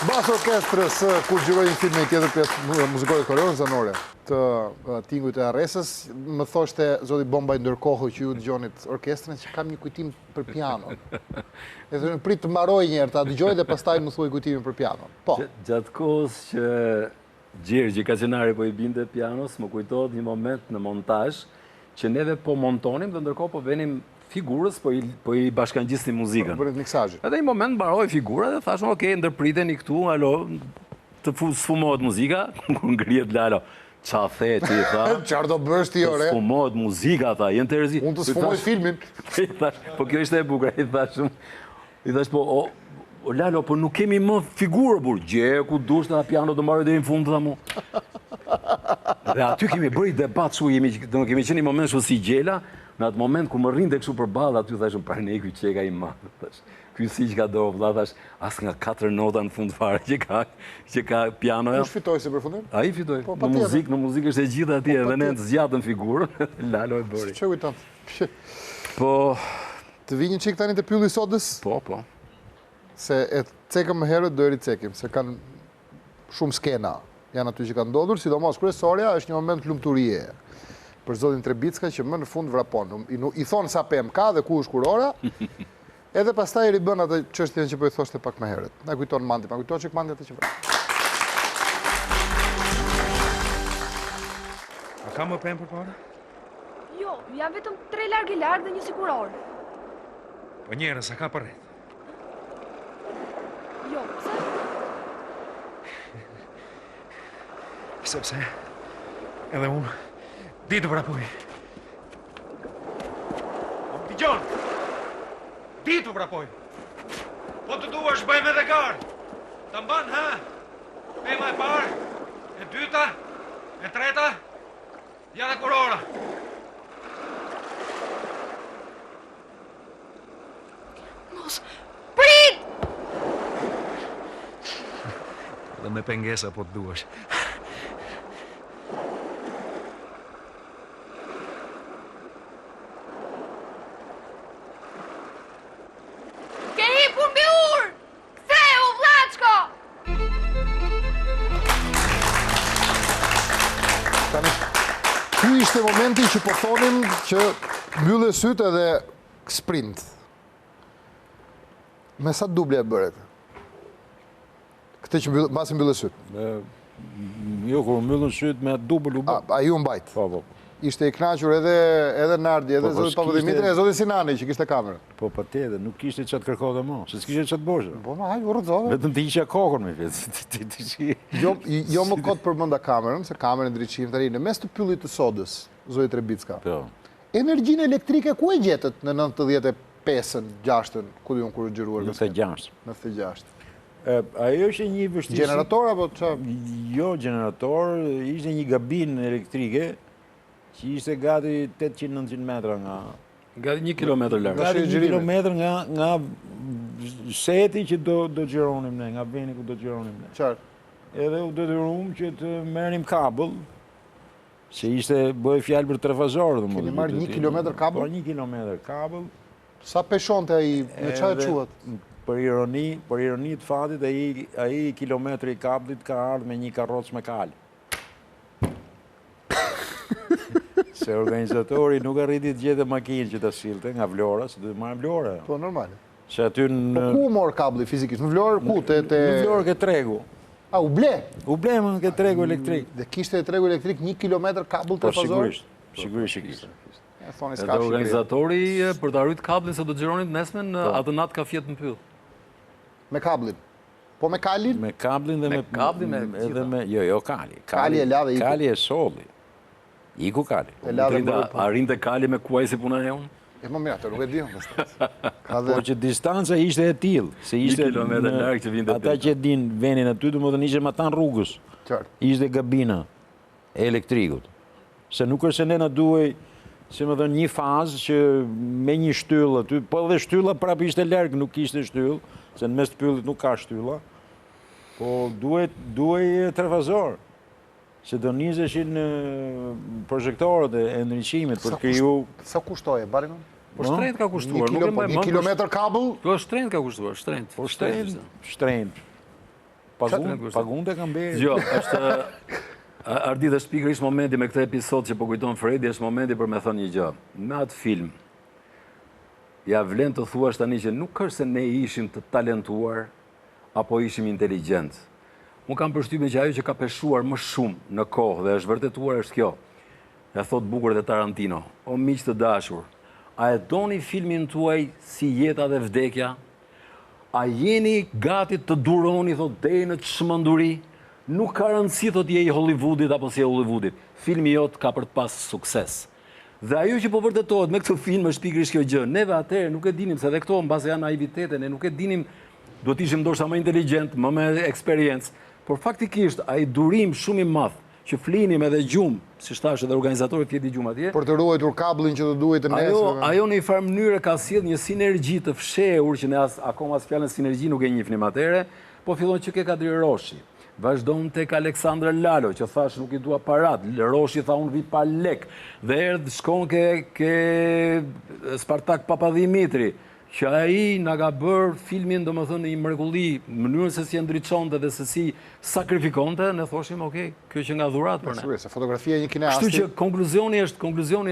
Bas orkestrës kur gjyrojnë filmin tjetër pjesë muzikore koreane zanore të tingujt e Arresës, më thoshte zoti Bombaj ndërkohë që ju dëgjonit orkestrën që kam një kujtim për pianon. E thonë prit të mbaroj një herë ta dëgjoj dhe pastaj më thuaj kujtimin për pianon. Po. Gjatë kohës që Gjergji Kaçenari po i binte pianos, më kujtohet një moment në montazh që neve po montonim dhe ndërkohë po venim figurës, po i bashkangjisnim muzikën. Bërit miksazhin. Edhe një moment mbaroi figura dhe thashëm, okay, ndërpriteni këtu, alo, të sfumohet muzika, kur ngrihet Lalo. Qa the që i tha? Qarë do bësh ti, ore? Të sfumohet muzika, tha, jenë të rëzi. Unë të sfumoj filmin. Po kjo ishte e bukur, i thash, po, Lalo, po nuk kemi më figurë, bur, gje, ku dush të piano të mbaroj dhe i në fund, tha mu. Dhe aty kemi bëri debat shu, kemi qenë një moment shu si gjela, në atë moment ku më rrinte kështu përballë, aty thashëm pra ne ky çeka i madh, thash. Ky si që ka do, vëlla, thash, as nga 4 nota në fund fare që ka pianoja. Kush fitoi si përfundim? Ai fitoi. Në muzikë është e gjithë atje, edhe ne të zgjatën figurën, Lalo e bëri. Çe kujton? Po, të vi një çik tani të pylli sodës? Po. Se e cekëm më herët do e ricekim, se kanë shumë skena. Janë aty që kanë ndodhur, sidomos kryesorja është një moment lumturie për zotin Trebicka që më në fund vrapon. I thonë sa PM ka dhe ku është kurora, edhe pastaj i ribën atë çështjen që po i thoshte pak më herët. Na kujton Mandi, ma kujton çik Mandi atë që vrap. A ka më PM përpara? Jo, janë vetëm 3 larg i larg dhe një sikuror. Po njerëz, a ka përrejt? Jo, pse? Sepse edhe unë ditë vrapoj. Gjon! Ditu prapoj! Po të duash bëjmë edhe garë! Të mban, ha? Pema e parë, e dyta, e treta, ja dhe kurora. Mos, prit! Dhe me pengesa po të duash. Ke hipur mbi ur! Ktheu, Vllaçko! Tani, ky ishte momenti që po thonim që mbyllë sytë edhe sprint. Me sa duble e bëret? Këtë që mbasi mbyllë sytë. Jo, kur mbyllën sytë me dubël u bë. A ju mbajt? Po. Ishte i kënaqur edhe Nardi, edhe zoti Papadimitri, edhe zoti Sinani që kishte kamerën. Po patjetër, nuk kishte çat kërkonte më, se s'kishte çat boshe. Po ma hajde urrëzove. Vetëm të isha kokën me vetë. Jo më kot përmenda kamerën, se kamerën ndriçim tani në mes të pyllit të sodës, zoti Trebicka. Po. Energjinë elektrike ku e gjetët në 95-ën, 6-ën, ku diun kur u xhiruar 96. 96. Ajo është një vështirësi. Generator apo ç'a? Jo generator, ishte një gabinë elektrike që ishte gati 800-900 metra nga... Gati 1 kilometër larg. Gati 1 kilometër nga seti që do xhironim ne, nga veni ku do xhironim ne. Qartë. Edhe u detyruam që të merrim kabël, se ishte bëhej fjalë për trefazor, domethënë. Keni marrë 1 kilometër kabël? Po 1 kilometër kabël. Sa peshonte ai, me çfarë quhet? Për ironi të fatit, ai kilometri i kablit ka ardhur me një karrocë me kal. Se organizatori nuk arriti të gjete makinë që ta sillte nga Vlora, se do të marrë Vlora. Po normale. Se aty në... Po ku mor kabli fizikisht? Në Vlorë ku? Në Vlorë ke tregu. A, u ble? U ble më ke tregu elektrik. Dhe kishte tregu elektrik 1 kilometër kabel Po trefazor? sigurisht që kishte. E thoni Edhe s'ka shqipëri. organizatori për të arrit kablin se do të xhironin nesmen, atë natë ka fjet në pyll. Me kablin. Po me kalin? Me kablin dhe Me kablin, me edhe gjitha. me jo kali. Kali e la dhe iku. Kali e solli. Iku kali. E la dhe mërë po. Arrinte kali me kuaj si puna e unë? E më mirë, atë nuk e di unë. Ka dhe... Po që distanca ishte e tillë, se ishte 1 kilometër larg që vinte ata që din venin aty, domethënë ishte më tan rrugës. Qartë. Ishte gabina e elektrikut. Se nuk është se ne na duhej, se më thënë, një fazë që me një shtyllë aty, po edhe shtylla prapë ishte larg, nuk kishte shtyllë, se në mes të pyllit nuk ka shtylla. Po duhej trefazor. Se do nizeshin projektorët e ndriçimit për kriju... Sa kushtoje, bari më? Po shtrenjt ka kushtuar, nuk e mbaj 1 kilometër kabel? Po shtrenjt ka kushtuar, shtrenjt. Po shtrenjt. Pagunte kam bërë. Jo, është Ardit është pikërisht momenti me këtë episod që po kujton Fredi, është momenti për me thënë një gjë. Me atë film, ja vlen të thuash tani që nuk është se ne ishim të talentuar apo ishim inteligent. Unë kam përshtypjen që ajo që ka peshuar më shumë në kohë dhe është vërtetuar është kjo. E thot bukur dhe Tarantino, o miq të dashur, a e doni filmin tuaj si jeta dhe vdekja? A jeni gati të duroni, thot, deri në çmenduri? Nuk ka rëndësi thot je i Hollywoodit apo si e Hollywoodit. Filmi jot ka për të pas sukses. Dhe ajo që po vërtetohet me këtë film është pikërisht kjo gjë. Neve atëherë nuk e dinim se edhe këto mbase janë naivitete, ne nuk e dinim, do të ishim ndoshta më inteligjent, më me eksperiencë, por faktikisht ai durim shumë i madh që flinim edhe gjumë, si thash edhe organizatorët fjeti gjumë atje. Për të ruajtur kablin që do duhet të nesër. Ajo në një farë mënyrë ka sjell një sinergji të fshehur që ne akoma as fjalën sinergji nuk e njihnim atëherë, po fillon që ke Kadri Roshi. Vazhdon tek Aleksandra Lalo, që thash nuk i dua parat, Roshi tha unë vi pa lek, dhe erdhë shkon ke Spartak Papadimitri, që ai na ka bërë filmin, domethënë, i mrekulli, mënyrën se si e ndriçonte dhe se si sakrifikonte, ne thoshim, okay, kjo që nga dhuratë për ne. Sigurisht, se fotografia e një kineasti. Kështu që konklúzioni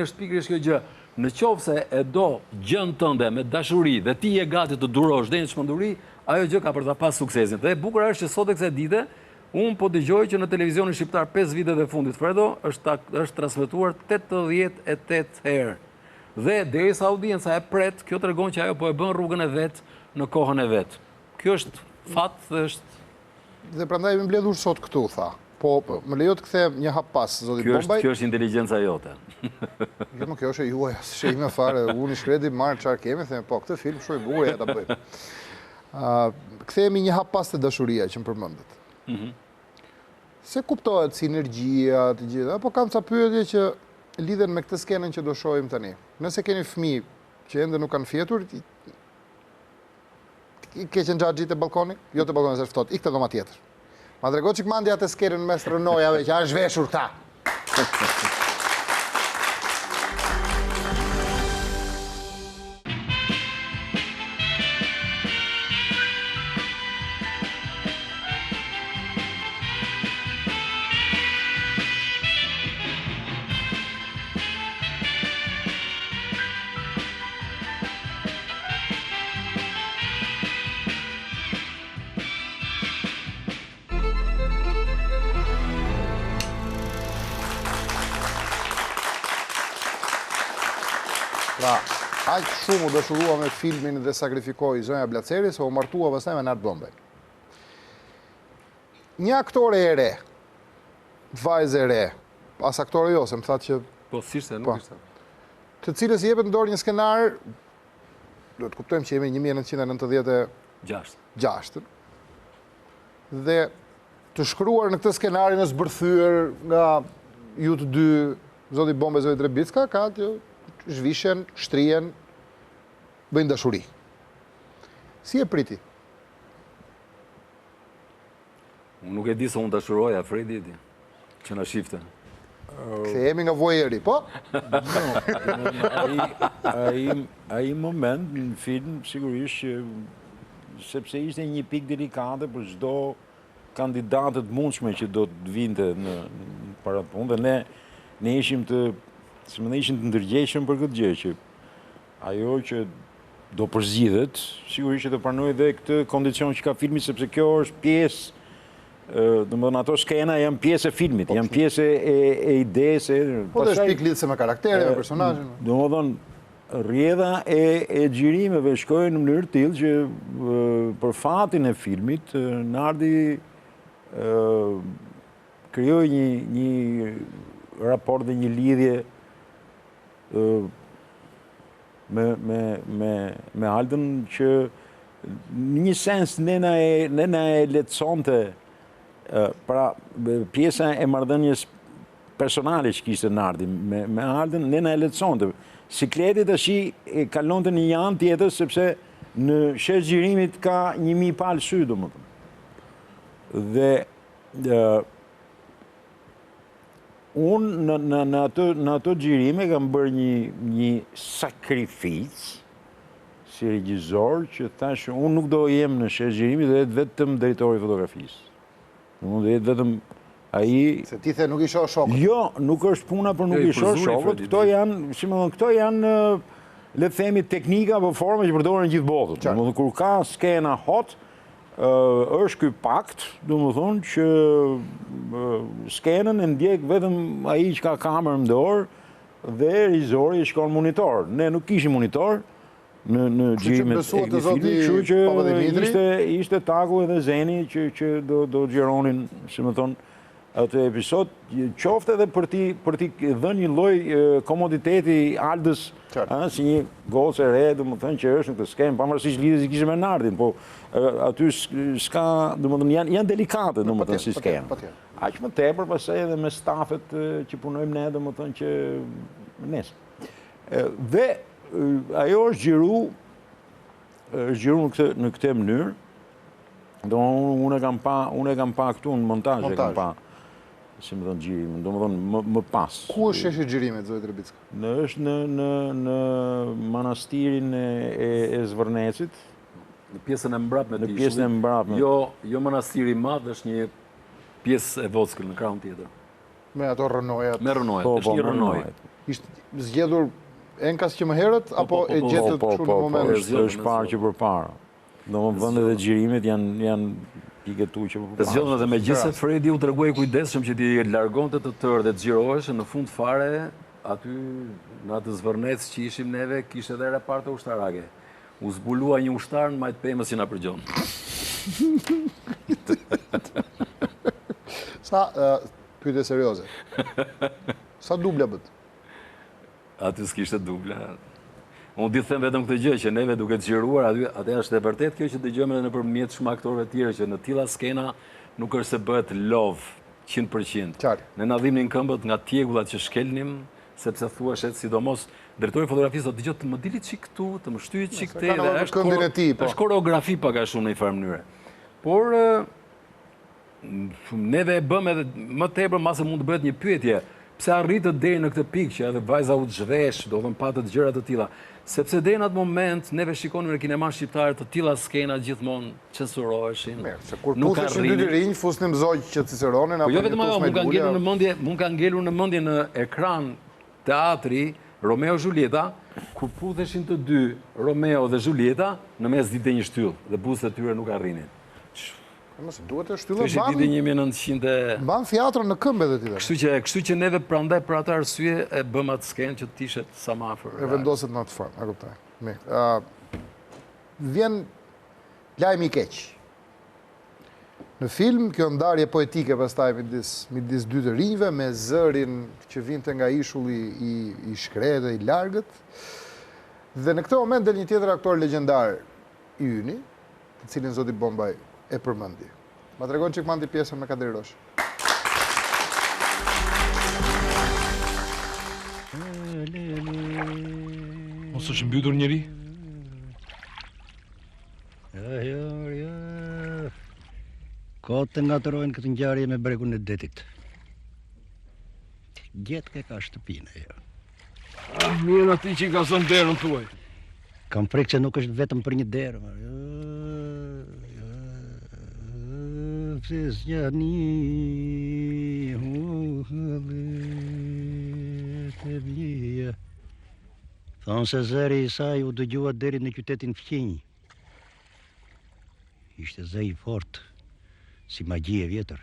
është pikërisht kjo gjë. Në qoftë se e do gjën tënde me dashuri dhe ti je gati të durosh deri në çmenduri, ajo gjë ka për ta pas suksesin. Dhe e bukur është që sot e kësaj dite unë po dëgjoj që në televizionin shqiptar 5 vitet e fundit, Fredo, është transmetuar 88 herë. Dhe derisa audienca e pret, kjo tregon që ajo po e bën rrugën e vet në kohën e vet. Kjo është fat dhe është... Dhe prandaj më mbledhur sot këtu, tha. Po, më lejo të kthem një hap pas, zoti Bombaj. Kjo është inteligjenca jote. Jo, më kjo është e juaj, s'e ime fare, unë i shkreti marrë çfarë kemi, them, po, këtë film shumë i bukur ja ta bëjmë. Kthehemi një hap pas të dashuria që më përmendet. Se kuptohet sinergjia të gjitha, apo kam ca pyetje që lidhen me këtë skenën që do shohim tani. Nëse keni fëmijë që ende nuk kanë fjetur, i keqen gjatë gjitë e balkoni? Jo të balkoni, se ftohtë, ikte dhoma tjetër. Ma drego që këmandi atë skenën mes rënojave që është veshur ta. Pra, aq shumë u dashurua me filmin dhe sakrifikoi Zonja Blaceri, se u martua pastaj me Nart Bombaj. Një aktore e re, vajzë e re, as aktore jo, se më thatë që Po, thishtë, nuk ishte. të cilës i jepet në dorë një skenar, do të kuptojmë që jemi 1996, dhe të shkruar në këtë skenarin e zbërthyer nga ju të dy, zoti Bombaj, zoti Trebicka, ka të zhvishen, shtrihen, bëjnë dashuri. Si e priti? Unë nuk e di se unë dashuroja, Fredi e di, që na shifte. Kthehemi nga voyeri, po? Ai moment në film sigurisht që sepse ishte një pikë delikate për çdo kandidatë të mundshme që do të vinte në parapunë dhe ne ishim të ndërgjegjshëm për këtë gjë që ajo që do përzgjidhet, sigurisht që të pranoj dhe këtë kondicion që ka filmi, sepse kjo është pjesë, domethënë ato skena janë pjesë e filmit, janë pjesë e idesë. Po dhe është pikë lidhse me karaktere, me personazhin. Domethënë rrjedha e xhirimeve shkojnë në mënyrë tillë që për fatin e filmit Nardi krijoi një raport dhe një lidhje me Aldën që në një sens nena e lehtësonte, pra pjesa e marrëdhënies personale që kishte Nardi me Aldën, nena e lehtësonte. Sikleti tash e kalonte në një anë tjetër sepse në shesh xhirimit ka 1000 palë sy, domethënë. Dhe unë në ato xhirime kam bërë një sakrificë si regjisor që thash unë nuk do jem në shesh xhirimi, do jetë vetëm drejtori fotografisë. Unë do jetë vetëm ai. Se ti the nuk i shoh shokët. Jo, nuk është puna për nuk i shoh shokët. Këto janë, le të themi, teknika apo forma që përdoren gjithë botën. Domethënë kur ka skena hot, është ky pakt, domethënë që skenën e ndjek vetëm ai që ka kamerën në dorë dhe regjizori shkon monitor. Ne nuk kishim monitor në xhirimet e këtij filmi, kështu që ishte Taku edhe Zeni që do xhironin, si më thon, atë episod, qofte edhe për ti dhënë një lloj komoditeti Aldës, si një gocë e re, domethënë që është në këtë skenë, pavarësisht lidhjes që kishte me Nardin, po aty s'ka, domethënë janë delikate, domethënë si skenë. Aq më tepër pastaj edhe me stafet që punojmë ne, domethënë që nesër. Dhe ajo është xhiru në këtë mënyrë. Unë e kam pa këtu në montazh, e kam pa, si më thënë, xhirimin, domethënë më pas. Ku është sheshi i xhirimit, zoti Trebicka? Është në manastirin e Zvërnecit. Në pjesën e mbrapme të Në pjesën e mbrapme. Jo manastiri i madh, është një pjesë e vockël në krahun tjetër. Me ato rënojat. Me rënojat, është një rënoj. Ishte zgjedhur enkas që më herët, apo e gjetët kështu në moment? Është parë që përpara. Domethënë vendet e xhirimit janë piketu që përpara. Zgjodhen dhe megjithëse Fredi u tregoi kujdesshëm që ti largonte të tërë dhe të xhirohesh, në fund fare aty në atë Zvërnec që ishim neve kishte edhe reparte ushtarake. U zbulua një ushtar në majt pemës që na përgjon. Pyetje serioze. Sa dubla bët? Aty s'kishte dubla. Unë di them vetëm këtë gjë, që neve duke të xhiruar, atë është e vërtet kjo që dëgjojmë edhe nëpërmjet shumë aktorëve të tjerë, që në tilla skena nuk është se bëhet love 100%. Qartë. Ne na dhimnin këmbët nga tjegullat që shkelnim, sepse thuashet, sidomos drejtori fotografisë do të dëgjoj të më dilit çik këtu, të më shtyhet çik këtej, dhe është koreografi pak a shumë në një farë mënyre. Por neve e bëm edhe më tepër mbase mund të bëhet një pyetje, pse arritët deri në këtë pikë që edhe vajza u zhvesh, do të patët gjëra të tilla. Sepse deri në atë moment neve shikonim në kinema shqiptare të tilla skena gjithmonë censuroheshin. Se kur puseshin dy rinj, fusnim zogj që Ciceronin apo jo vetëm ajo, mund ka ngelur në mendje në ekran teatri Romeo e Julieta, kur putheshin të dy Romeo dhe Julieta, në mes ditë një shtyllë dhe buzët e tyre nuk arrinin. Mëse duhet të shtyllë ban theatrën në këmbë edhe ti. Kështu që neve prandaj për atë arsye e bëm atë skenë që të ishet sa më afër. E vendoset në atë formë, e kuptoj. Mirë. Vjen lajmi i keq. Në film kjo ndarje poetike pastaj midis dy të rinjve me zërin që vinte nga ishulli i shkretë, i largët. Dhe në këtë moment del një tjetër aktor legjendar i yni, të cilin zoti Bombaj e përmendi. Ma tregon që këmandi pjesën me Kadri Roshi. Mos është mbytur njëri? Jo. Kotë të ngatërojnë këtë ngjarje me bregun e detit. Gjetë ka shtëpinë, jo. Mirë ati që i ka zënë derën tuaj. Kam frikë se nuk është vetëm për një derë, Thonë se zëri i saj u dëgjua deri në qytetin Fqinj. Ishte zë i fort, si magji e vjetër.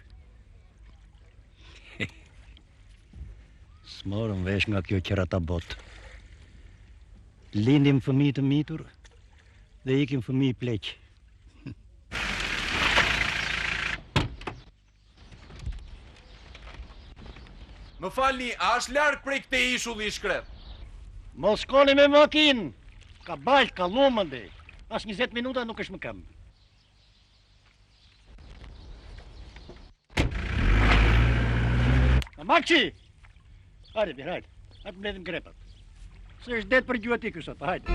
S'morëm vesh nga kjo qerata botë. Lindim fëmijë të mitur dhe ikim fëmijë pleq. Më falni, a është larg prej këtej ishulli i shkret? Mos shkoni me makinë. Ka balt, ka lumëndi. As 20 minuta nuk është më kam. Makçi! Hajde, bir, hajde. Hajde mbledhim grepat. Se është det për gjua ti ky sot, hajde.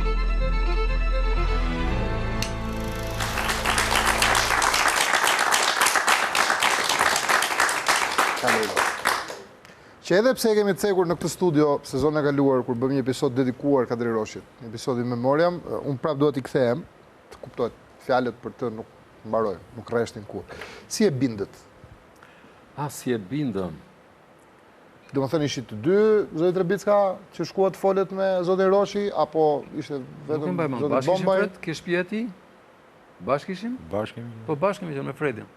Që edhe pse kemi të cekur në këtë studio sezonin e kaluar kur bëm një episod dedikuar Kadri Roshit, një episod i memoriam, unë prap duhet i kthehem, të kuptohet, fjalët për të nuk mbarojnë, nuk rreshtin kurrë. Si e bindët? Si e bindëm? Do më thënë ishit të dy, zoti Trebicka, që shkuat folet me zotin Roshi, apo ishte vetëm zoti Bombaj? Ke shtëpia ti? Bashkë ishim? Bashkë. Po bashkë kemi qenë me Fredin.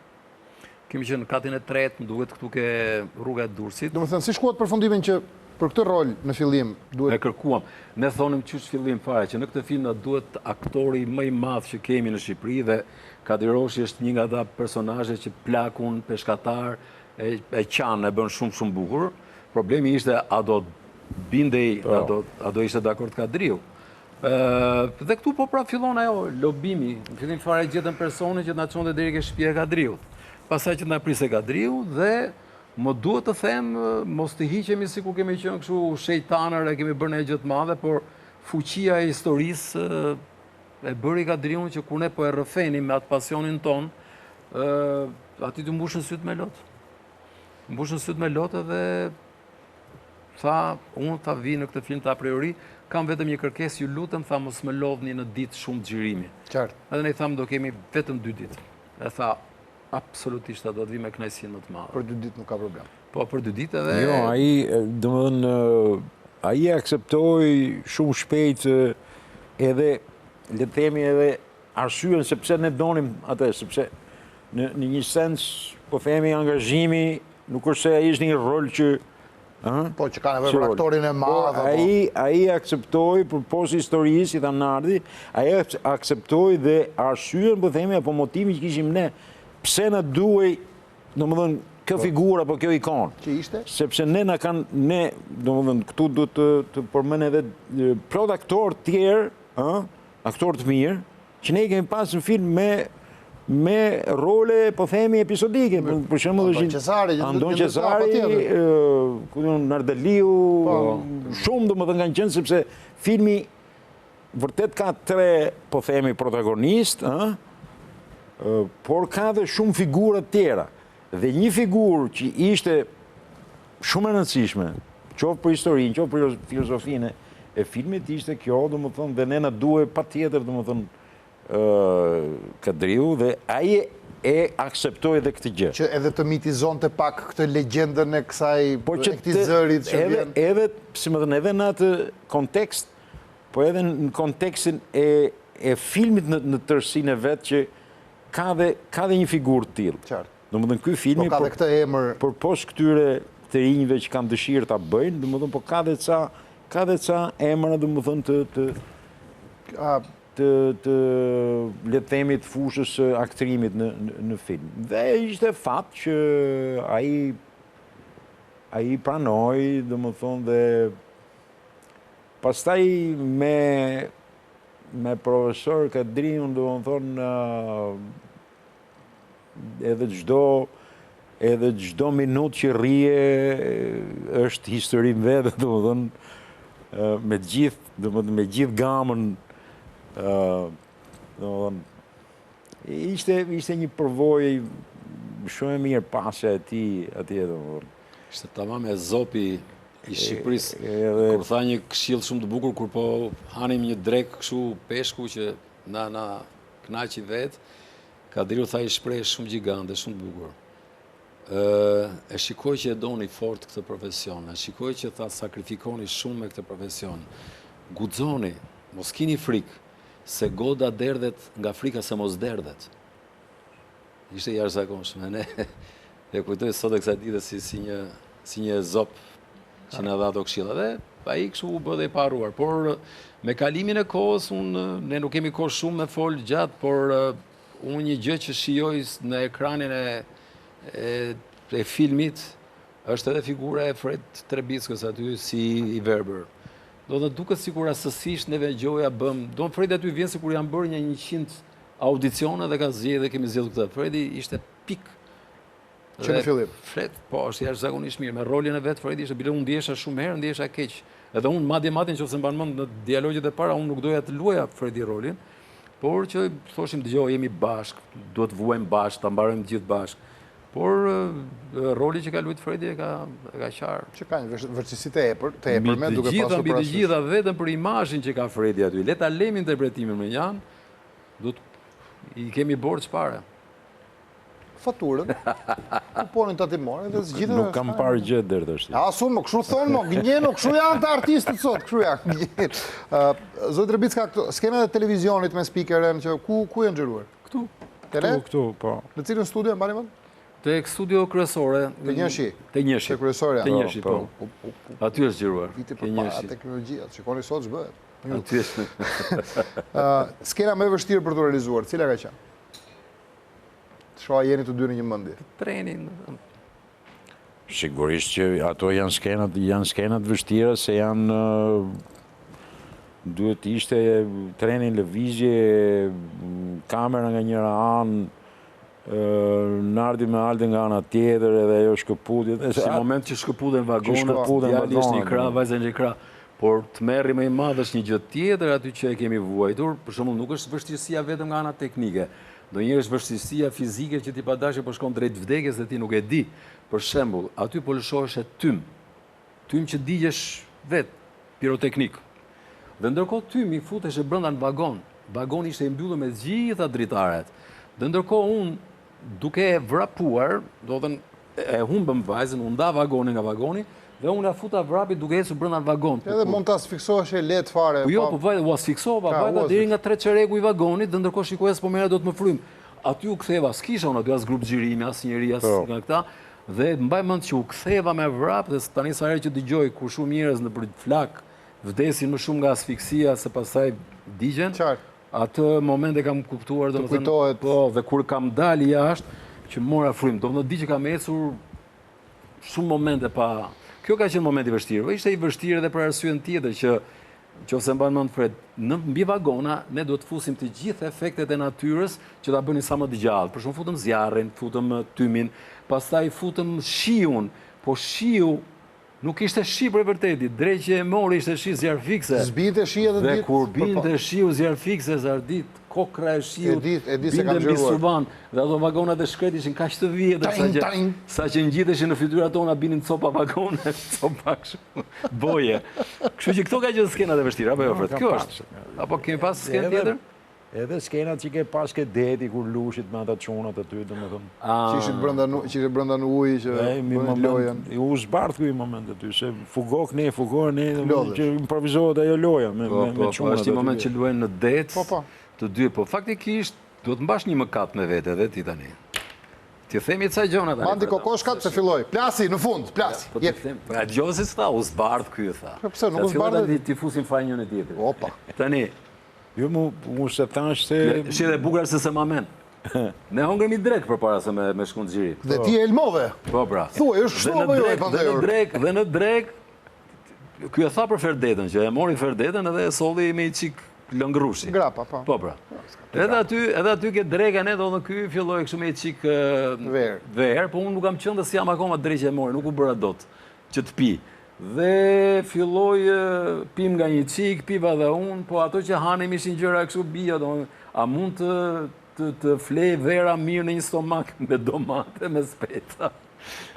Kemi qenë në katin e tretë, më duhet këtu ke rruga e Durrësit. Do më thënë, si shkuat përfundimin që për këtë rol në fillim duhet... E kërkuam. Ne thonim qysh fillim fare, që në këtë film na duhet aktori më i madh që kemi në Shqipëri dhe Kadri Roshi është një nga ata personazhe që plakun, peshkatar, e qanë, e bën shumë bukur. Problemi ishte a do bindej, a do ishte dakord Kadriu. Dhe këtu po pra fillon ajo lobimi. Në fillim fare gjetën personi që na çonte deri ke shtëpia e Kadriut. Pastaj që na priste Kadriu dhe më duhet të them, mos të hiqemi si ku kemi qenë kështu shejtanër e kemi bërë ne gjë të madhe, por fuqia e historisë e bëri Kadriun që kur ne po e rrëfenim me atë pasionin ton, aty të mbushën syt me lot. Mbushën syt me lot dhe unë ta vi në këtë film të a priori, kam vetëm një kërkesë, ju lutem, tha mos më lodhni në ditë shumë xhirimi. Qartë. Edhe ne i tham do kemi vetëm 2 ditë. E tha absolutisht do të vi me kënaqësi më të madhe. Për 2 ditë nuk ka problem. Po, për 2 ditë edhe... Jo, ai akceptoi shumë shpejt edhe, le të themi edhe arsyen se pse ne donim atë, sepse në një sens, po themi angazhimi, nuk është se ai ishte një rol që Po, që ka nevojë për aktorin e madh. Ai akceptoi përpos historisë, i tha Nardi, ai akceptoi dhe arsyen, po themi, apo motivi që kishim ne, pse na duhej, domethënë, kjo figurë apo kjo ikon. Që ishte? Sepse ne na kanë, domethënë këtu duhet të përmend edhe plot aktorë tjerë, aktorë të mirë, që ne i kemi pas në film me role, po themi, episodike. Për shembull, Andon Qesari, Nardeliu, shumë domethënë kanë qenë sepse filmi vërtet ka 3, po themi, protagonist, por ka dhe shumë figura tjera. Dhe një figurë që ishte shumë e rëndësishme, qoftë për historinë, qoftë për filozofinë e filmit, ishte kjo, domethënë, dhe ne na duhet patjetër, domethënë, Kadriu, dhe ai e akseptoi edhe këtë gjë. Që edhe të mitizonte pak këtë legjendën e këtij zërit që vjen. Edhe, si më thënë, edhe në atë kontekst, po edhe në kontekstin e filmit në tërësinë e vet që ka dhe një figurë të tillë. Qartë. Domethënë ky filmi ka dhe këtë emër për poshtë këtyre të rinjve që kanë dëshirë ta bëjnë, domethënë po ka dhe ca emra domethënë të le të themi të fushës së aktrimit në film. Dhe ishte fat që ai pranoi, domethënë, dhe pastaj me profesor Kadriun, domethënë, edhe çdo minutë që rrie është histori më vetë, domethënë, me gjithë gamën, ishte një përvojë shumë e mirë pasja e tij atje, domethënë. Ishte tamam e zopi i Shqipërisë. Kur tha një këshill shumë të bukur kur po hanim një drek kështu peshku që na kënaqi vet, Kadriu tha i shpreh shumë gjigante, shumë të bukur. E shikoj që e doni fort këtë profesion, e shikoj që tha sakrifikoni shumë me këtë profesion. Guxoni, mos kini frikë, se goda derdhet nga frika se mos derdhet. Ishte jashtëzakonshme. Ne e kujtoj sot e kësaj dite si një zop që na dha ato këshilla. Dhe ai kështu u bë dhe i paruar. Por me kalimin e kohës, ne nuk kemi kohë shumë me fol gjatë, por unë një gjë që shijoj në ekranin e filmit është edhe figura e Fred Trebickës aty si i verbër. Do të duket sikur rastësisht neve gjoja bëm. Do Fredi aty vjen sikur janë bërë një 100 audicione dhe ka zgjedhë dhe kemi zgjedhur këtë. Fredi ishte pik. Që në fillim. Fred, po, është jashtëzakonisht mirë. Me rolin e vet Fredi ishte bile unë ndjesha shumë herë, ndjesha keq. Edhe unë madje nëse mban mend në dialogjet e para, unë nuk doja të luaja Fredi rolin, por që thoshim dëgjoj, jemi bashk, duhet vuajmë bashk, ta mbarojmë gjithë bashk. Por roli që ka luajtur Fredi e ka qarë. Që ka një vërtetësi të epërme, duke pasur mbi të gjitha vetëm për imazhin që ka Fredi aty. Le ta lejmë interpretimin me Jan, i kemi borxh fare. Faturën, kuponin tatimore dhe zgjidhen. Nuk kam parë gjë deri tash. Asu, më kështu thonë, më gënjeno, kështu janë të artistët sot, kështu janë. Zoti Trebicka, skena e televizionit me speakeren, që ku janë xhiruar? Këtu. Këtu, po. Në cilën studio e mbani mend? Tek studio kryesore. Te Njëshi. Te Njëshi. Te kryesorja. Te Njëshi, po. Aty është xhiruar. Vite përpara teknologjia, shikoni sot ç'bëhet. Aty është. Skena më e vështirë për të realizuar, cila ka qenë? Shoa jeni të dy në një mendje. Trenin. Sigurisht që ato janë skenat vështira se janë duhet ishte treni lëvizje, kamera nga njëra anë, nardi me alde nga ana tjetër edhe ajo shkëputje. Si moment që shkëputen vagonat, djali është një krah, vajza një krah. Por të merri më i madh është një gjë tjetër aty që e kemi vuajtur, për shembull nuk është vështirësia vetëm nga ana teknike. Ndonjëherë është vështirësia fizike që ti pa dashje po shkon drejt vdekjes dhe ti nuk e di. Për shembull, aty po lëshohesh tym që digjesh vet, piroteknik. Dhe ndërkohë tymi futesh brenda në vagon. Vagoni ishte i mbyllur me gjitha dritaret. Dhe ndërkohë unë duke vrapuar, do të thënë e humbëm vajzën, u nda vagoni nga vagoni dhe unë ja futa vrapit duke ecur brenda në vagon. Edhe mund ta sfiksohesh lehtë fare. Jo, po vajza u asfiksova, vajza deri nga 3 çereku i vagonit dhe ndërkohë shikoja s'po merra do të më frymë. Aty u ktheva, s'kisha unë aty as grup xhirimi, as njeri as nga këta. Dhe mbaj mend që u ktheva me vrap dhe tani sa herë që dëgjoj kur shumë njerëz në për flak vdesin më shumë nga asfiksia se pastaj digjen. Atë moment e kam kuptuar domethënë. Po, dhe kur kam dalë jashtë që mora frymë, domethënë di që kam ecur shumë momente pa... Kjo ka qenë momenti i vështirë, ishte i vështirë edhe për arsyen tjetër që nëse mban mend Fred, në mbi vagona ne duhet të fusim të gjithë efektet e natyrës që ta bënin sa më të gjallë. Për shembull futëm zjarrin, futëm tymin, pastaj futëm shiun, po shiu nuk ishte shi për e vërtetit, drejtje e mori ishte shi zjarr fikse. Zbinte shi edhe Dhe ditë. kur binte shiu zjarr fikse, zardit, kokra e shiut, E di se kam binte mbi xhiruar. suban, dhe ato vagonat e shkret ishin kaq të vjetër sa që ngjiteshin në fytyrat tona binin copa vagone, copa kështu, boje. Kështu që këto ka qenë skenat e vështira, apo jo Fred? Kjo është. Apo kemi pas skenë tjetër? Edhe skenat që ke pas ke deti kur lushit me ata çunat aty, domethënë. Që ishte brenda në ujë që bënin lojën. U zbardh ky moment aty, se fugok ne, që improvizohet ajo loja me çunat. Është një moment që luajnë në det, Po. të dy, po faktikisht duhet mbash një mëkat me vete edhe ti tani. Ti themi ca gjona tani. Mandi kokoshkat se filloi. Plasi në fund, plasi. Po të them, po dëgjoj se tha, u zbardh ky tha. Po pse nuk u zbardh? Ti fusin fare njëri tjetrit. Opa. Tani, Jo mu se thash se... shi dhe bukur se ma men. Ne hongërmi drek për para se me shkun të gjiri. Dhe ti e elmove. Po pra. Thuaj, është kështu apo jo e pandehur? Dhe në drek, ky e tha për Ferdetën, që e mori Ferdetën edhe e solli me i qik lëngrushi. Grapa, po. Po pra. Edhe aty ke dreka ne, do në ky filloj kështu me i qik verë, po unë nuk kam qënë dhe si jam akoma drejqe e mori, nuk u bëra dot që të pi. Dhe filloj pim nga një qik, piva dhe unë, po ato që hanem ishin gjëra kështu bia, a mund të flej vera mirë në një stomak me domate, me speca.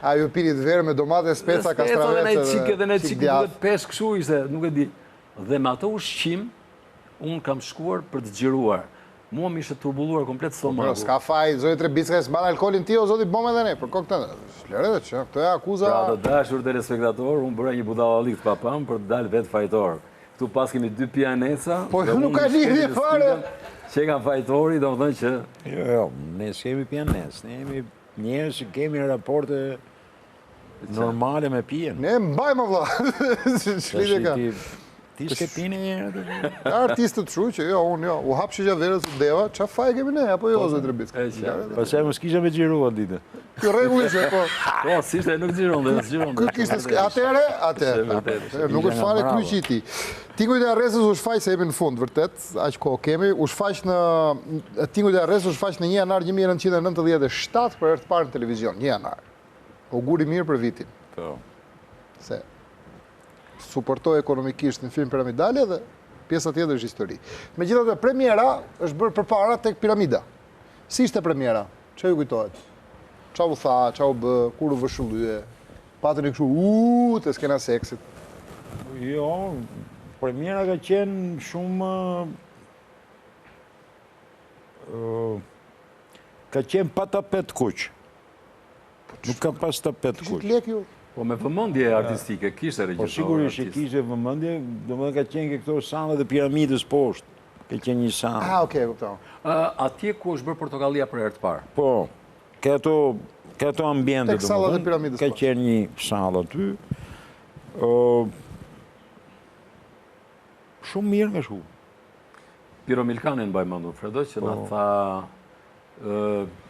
A ju pinit verë me domate, speca, kastravece dhe në qik duhet pesh kështu ishte, nuk e di. Dhe me ato ushqim, unë kam shkuar për të xhiruar. Mua më ishte turbulluar komplet stomaku. S'ka faj, zoti Trebicka s'mban alkolin ti o zoti bom edhe ne, për kokë të shlereve që këto e akuza... Pra të dashur telespektator, unë bëra një budallik të papam për të dalë vetë fajtor. Këtu pas kemi 2 pianesa... Po nuk ka lidhje fare! Që ka fajtori, do më thënë që... Jo, ne s'kemi pianes, ne jemi njerëz që kemi raporte normale me pijen. Ne mbajmë vlla. Shlidhe ka. Ti s'ke pini njerë? Artistë të shu që jo, unë jo. U hapë shigja verës u deva, qa faj kemi ne, apo jo, zoti Trebicka? Pa se më s'kisha me gjirua dite. Kjo regullisht, po. Po, si shte nuk gjiron dhe, Kjo kishte atëre, nuk është fare kryqi ti. Tingujt e Arresës u shfaq se jemi në fund, vërtet, aq kohë kemi, u shfaq në... Tingujt e Arresës u shfaq në 1 janar 1997 për herë të parë në televizion, 1 janar. Auguri mirë për vitin. Po. Se suportoj ekonomikisht në film piramidale dhe pjesa tjetër është histori. Megjithatë, premiera është bërë përpara tek piramida. Si ishte premiera? Çfarë ju kujtohet? Çfarë u tha, çfarë u bë, kur u vëshullye? Patën kështu, te skena seksit. Jo, premiera ka qenë shumë... ka qenë pa tapet kuq. Nuk ka pas tapet kuq. Kishit lek ju? Po me vëmendje artistike, kishte Po regjisor. sigurisht që kishte vëmendje, domethënë ka qenë ke këto sandet e piramidës poshtë. Ka qenë një san. Okej, kuptoj. Atje ku është bërë portokallia për herë të parë. Po, ka ato ambiente Tek sallat e piramidës ka poshtë. qenë një sallë aty. Shumë mirë nga shku. Piro Milkanin mbaj mendur, Fredo, që na tha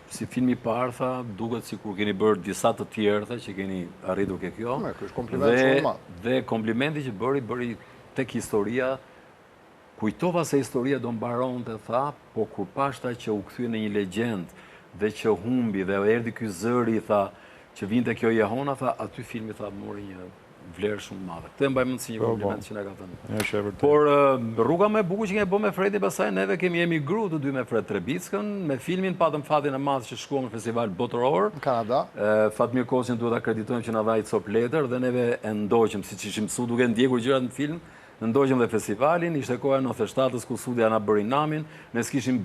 si filmi parë, tha, duket si kur keni bërë disa të tjerë, tha, që keni arritur ke kjo. Ky është kompliment shumë i madh. Dhe komplimenti që bëri tek historia, kujtova se historia do mbaronte, tha, po kur pashta që u kthye në një legjend dhe që humbi dhe erdhi ky zëri, tha, që vinte kjo Jehona, tha, aty filmi, tha, mori një vlerë shumë madhe. Këtë e mbaj mend si një kompliment që na ka thënë. Por rruga më e bukur që kemi bërë me Fredi, pastaj neve kemi emigruar të dy me Fred Trebickën, me filmin patëm fatin e madh që shkuam në festival botëror Në Kanada. Fatmir Koçin duhet ta kreditojmë që na dha i cop letër dhe neve e ndoqëm siç ishim mësuar duke ndjekur gjërat në film, ndoqëm dhe festivalin, ishte koha 97-s ku studia na bëri namin, ne s'kishim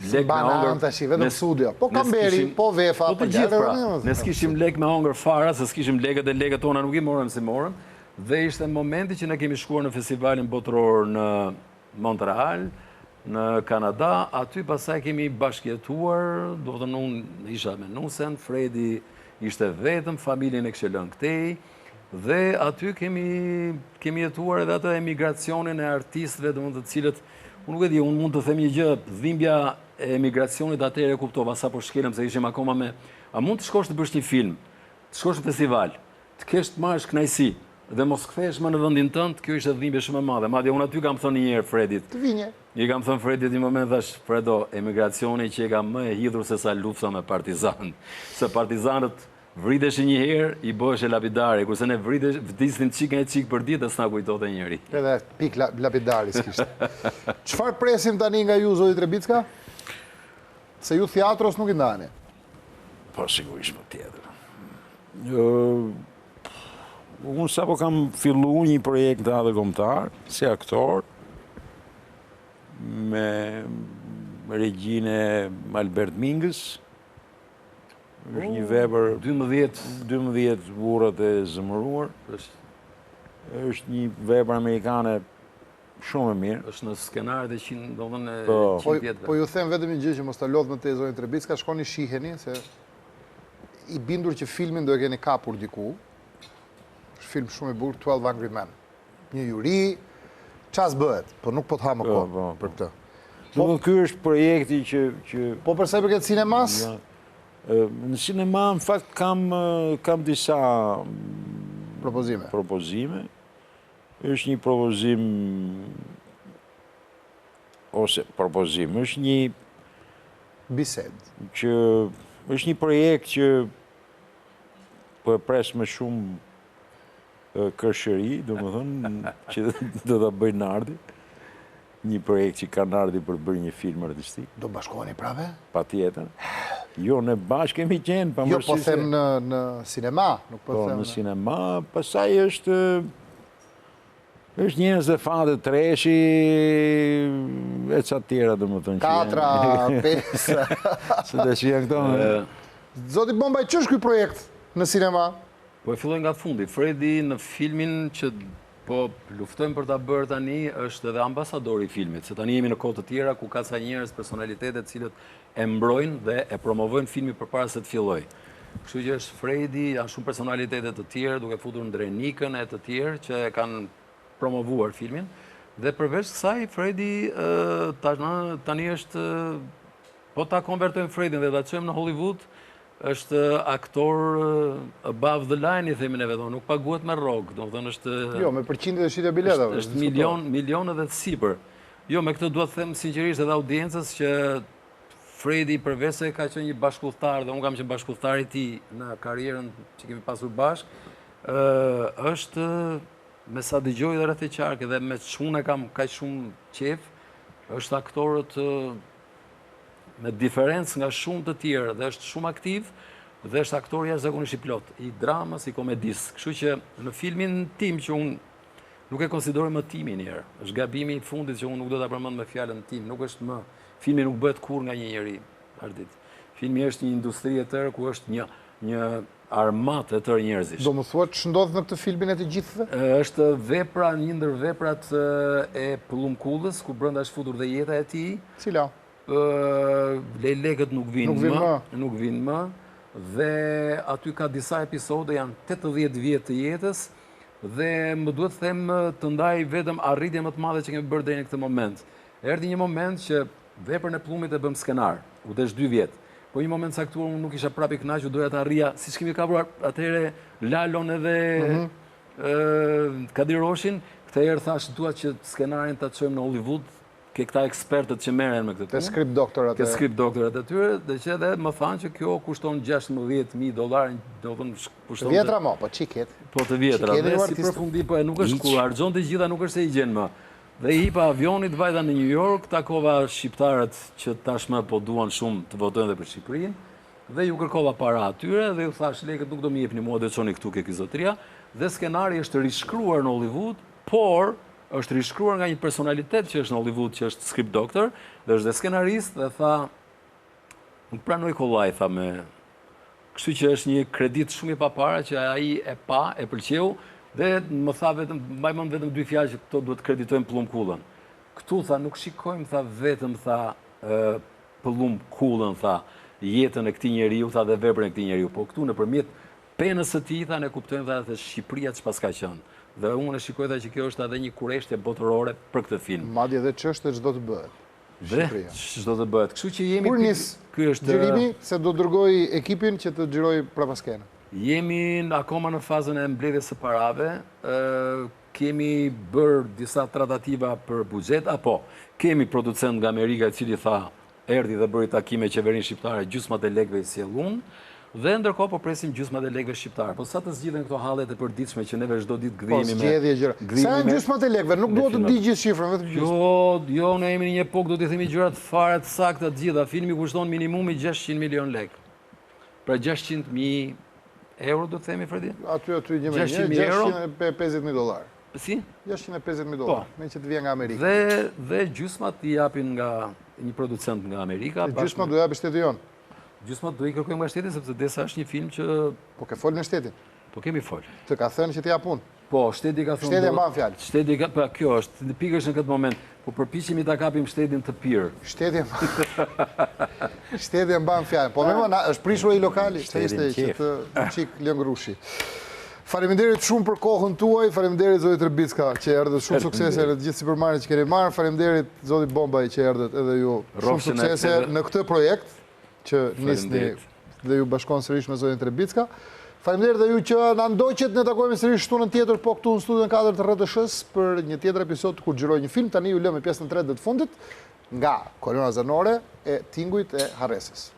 lek me Banan tash vetëm studio. Po Kamberi, po Vefa, po të gjithë pra. Ne s'kishim lek me hongër fara, se s'kishim lekët e lekët tona nuk i morëm si morëm. Dhe ishte momenti që ne kemi shkuar në festivalin botëror në Montreal, në Kanada, aty pasaj kemi bashkjetuar, do të thënë unë isha me Nusen, Fredi ishte vetëm, familjen e kishte lënë këtej, dhe aty kemi jetuar edhe atë emigracionin e artistëve, domethënë të cilët unë nuk e di, unë mund të them një gjë, dhimbja e emigracionit atëherë e kuptova, sa po shkelëm se ishim akoma me... A mund të shkosh të bësh një film të shkosh në festival, të kesh të marrësh kënaqësi dhe mos kthehesh më në vendin tënd, kjo ishte dhimbje shumë e madhe. Madje unë aty kam thënë një herë Fredit. Të vinje. I kam thënë Fredit një moment thash, Fredo, emigracioni që e ka më e hidhur se sa lufta me partizanët. Se partizanët vriteshin një herë, i bëheshe lapidari, kurse ne vdisnin çik e çik për ditë, s'na kujtote njëri. Edhe pik lapidari s'kishte. Çfarë presim tani nga ju, zoti Trebicka? Se ju theatros nuk i ndani. Po, sigurisht më tjetër. Unë sapo kam fillu një projekt edhe kombëtar, si aktor, me regjinë Albert Mingës. Është një vepër 12 burrat e zëmëruar. Është një vepër amerikane shumë e mirë. Është në skenarët e 100, domethënë 100 vjetëve. Po ju them vetëm një gjë që mos ta lodh më te zoni Trebicka, shkoni shiheni se i bindur që filmin do e keni kapur diku. Është film shumë i bukur, 12 Angry Men. Një juri, ças bëhet, po nuk po të ha më kohë për këtë. Domethënë ky është projekti që Po për sa i përket sinemas, në sinema në fakt kam disa propozime. Është një propozim është një bised. Që është një projekt që po e pres me shumë kërshëri, domethënë që do ta bëj Nardi. Një projekt që ka Nardi për të bërë një film artistik. Do bashkoheni prave? Patjetër. Jo, ne bashkë kemi qenë, Jo, po them në sinema, nuk po them në sinema, pastaj është njerëz dhe fate treshi, e ca tjera domethënë që 4, 5. Se të shijën këto. Zoti Bombaj, ç'është ky projekt në sinema? Po e filloj nga fundi. Fredi në filmin që po luftojmë për ta bërë tani është edhe ambasadori i filmit, se tani jemi në kohë të tjera ku ka ca njerëz, personalitete të cilët e mbrojnë dhe e promovojnë filmin përpara se të fillojë. Kështu që është Fredi, janë shumë personalitete të tjerë, duke futur Ndrenikën e të tjerë që kanë promovuar filmin. Dhe përveç kësaj, Fredi tani është, po ta konvertojmë Fredin dhe ta çojmë në Hollywood, është aktor above the line, i themin e vetë, nuk paguhet me rrogë, domethënë është... Jo, me përqindjet e shitje biletave. është milion edhe të sipër. Jo, me këtë duhet të them sinqerisht edhe audiencës që Fredi përveç se ka qenë një bashkëpunëtar dhe unë kam qenë bashkëpunëtar i tij në karrierën që kemi pasur bashkë, është me sa dëgjoj dhe rreth e qark dhe me çunë kam kaq shumë qejf, është aktorët me diferencë nga shumë të tjerë dhe është shumë aktiv dhe është aktor jashtëzakonisht i plot, i dramës, i komedisë. Kështu që në filmin tim që unë nuk e konsideroj më timi njerë, është gabimi i fundit që unë nuk do ta përmend me fjalën tim, nuk është më, filmi nuk bëhet kur nga një njeri, Ardit. Filmi është një industri e tërë ku është një armat e tërë njerëzish. Do më thuat ç'ndodh në këtë filmin e të gjithëve? Është vepra, një ndër veprat e Pëllumkullës, ku brenda është futur dhe jeta e tij. Cila? Lejlekët nuk vinë më, dhe aty ka disa episode, janë 80 vjetë të jetës, dhe më duhet them të ndaj vetëm arritje më të madhe që kemi bërë deri në këtë moment. Erdhi një moment që veprën e Pëllumit e bëm skenar, u desh 2 vjetë. Po një moment saktuar unë nuk isha prap i kënaqur, doja ta arrija, siç kemi kapur atëherë Lalon edhe Kadir Roshin, këtë herë thash dua që skenarin ta çojmë në Hollywood, ke këta ekspertët që merren me këtë punë. Te script doktorat. Ke script doktorat atyre, dhe që edhe më thanë që kjo kushton $16,000, do të kushton. Vjetra mo, po çiket. Po të vjetra, dhe si përfundim, po nuk është kur harxhon të gjitha, nuk është se i gjen më. Dhe i hipa avionit, vajta në New York, takova shqiptarët që tashmë po duan shumë të votojnë dhe për Shqipërinë, dhe ju kërkova para atyre, dhe ju thash lekët nuk do më jepni mua, do të çoni këtu ke kizotria, dhe skenari është rishkruar në Hollywood, por është rishkruar nga një personalitet që është në Hollywood, që është script doctor, dhe është dhe skenarist, dhe tha, nuk pranoj kollaj, tha me... Kështu që është një kredit shumë i papara që ai e pa, e pëlqeu, dhe më tha vetëm, mbajmën vetëm 2 fjalë që këto duhet kreditojmë Pëllumkullën. Këtu, tha, nuk shikojmë, tha, vetëm, tha, Pëllumkullën, tha, jetën e këtij njeriu, tha, dhe veprën e këtij njeriu, po këtu nëpërmjet penës së tij, tha, ne kuptojmë dha se Shqipëria ç'pas ka qenë. Dhe unë e shikoj dha që kjo është edhe një kureshtje botërore për këtë film. Madje edhe ç'është ç'do të bëhet. Dhe ç'do të bëhet. Kështu që jemi Kur nis ky është xhirimi se do dërgoj ekipin që të xhiroj prapa skenën. Jemi akoma në fazën e mbledhjes së parave, kemi bërë disa tratativa për buxhet, apo kemi producent nga Amerika i cili tha, erdhi dhe bëri takime qeverinë shqiptare, gjysmat e lekëve i sjell unë, dhe ndërkohë po presim gjysmat e lekëve shqiptare. Po sa të zgjidhen këto hallet e përditshme që neve çdo ditë gdhihemi me zgjedhje gjëra. Sa janë gjysmat e lekëve? Nuk duhet të di gjithë shifrën, vetëm gjysmë. Jo, ne jemi në një epokë do t'i themi gjërat fare të sakta të gjitha. Filmi kushton minimumi 600 milion lekë. Pra 600.000 euro do të themi, Fredi? Aty një me një, 650.000 dollar. Si? 650.000 dollar, me që të vjen nga Amerika. Dhe gjysmat i japin nga një producent nga Amerika. Gjysmat do japi shteti jonë. Gjysmat do i kërkojmë nga shteti, sepse desa është një film që... Po ke folë në shtetin? Po kemi folë. Të ka thënë që t'ja punë? Po, shteti ka thënë... Shteti e mban fjalë. Shteti ka... Pa, kjo është, në pikërisht në këtë moment, po përpiqemi ta kapim shtetin të pirë. Shteti e mban fjalë. Po me më, është prishur i lokali, që të qik lëngrushi. Faleminderit shumë për kohën tuaj, faleminderit Zoti Trebicka që erdhët, shumë suksese në të gjithë sipërmarrjet që keni marrë, faleminderit Zoti Bombaj që erdhët edhe ju, shumë suksese në këtë projekt që nisni dhe ju bashkon sërish me Zotin Trebicka. Faleminderit dhe ju që na ndoqët, ne takojmë sërish shtunën tjetër, po këtu në studion 4 të RTS për një tjetër episod kur xhiroj një film. Tani ju lë me pjesën e tretë të fundit nga Kolona Zanore e Tingujt e Harresës.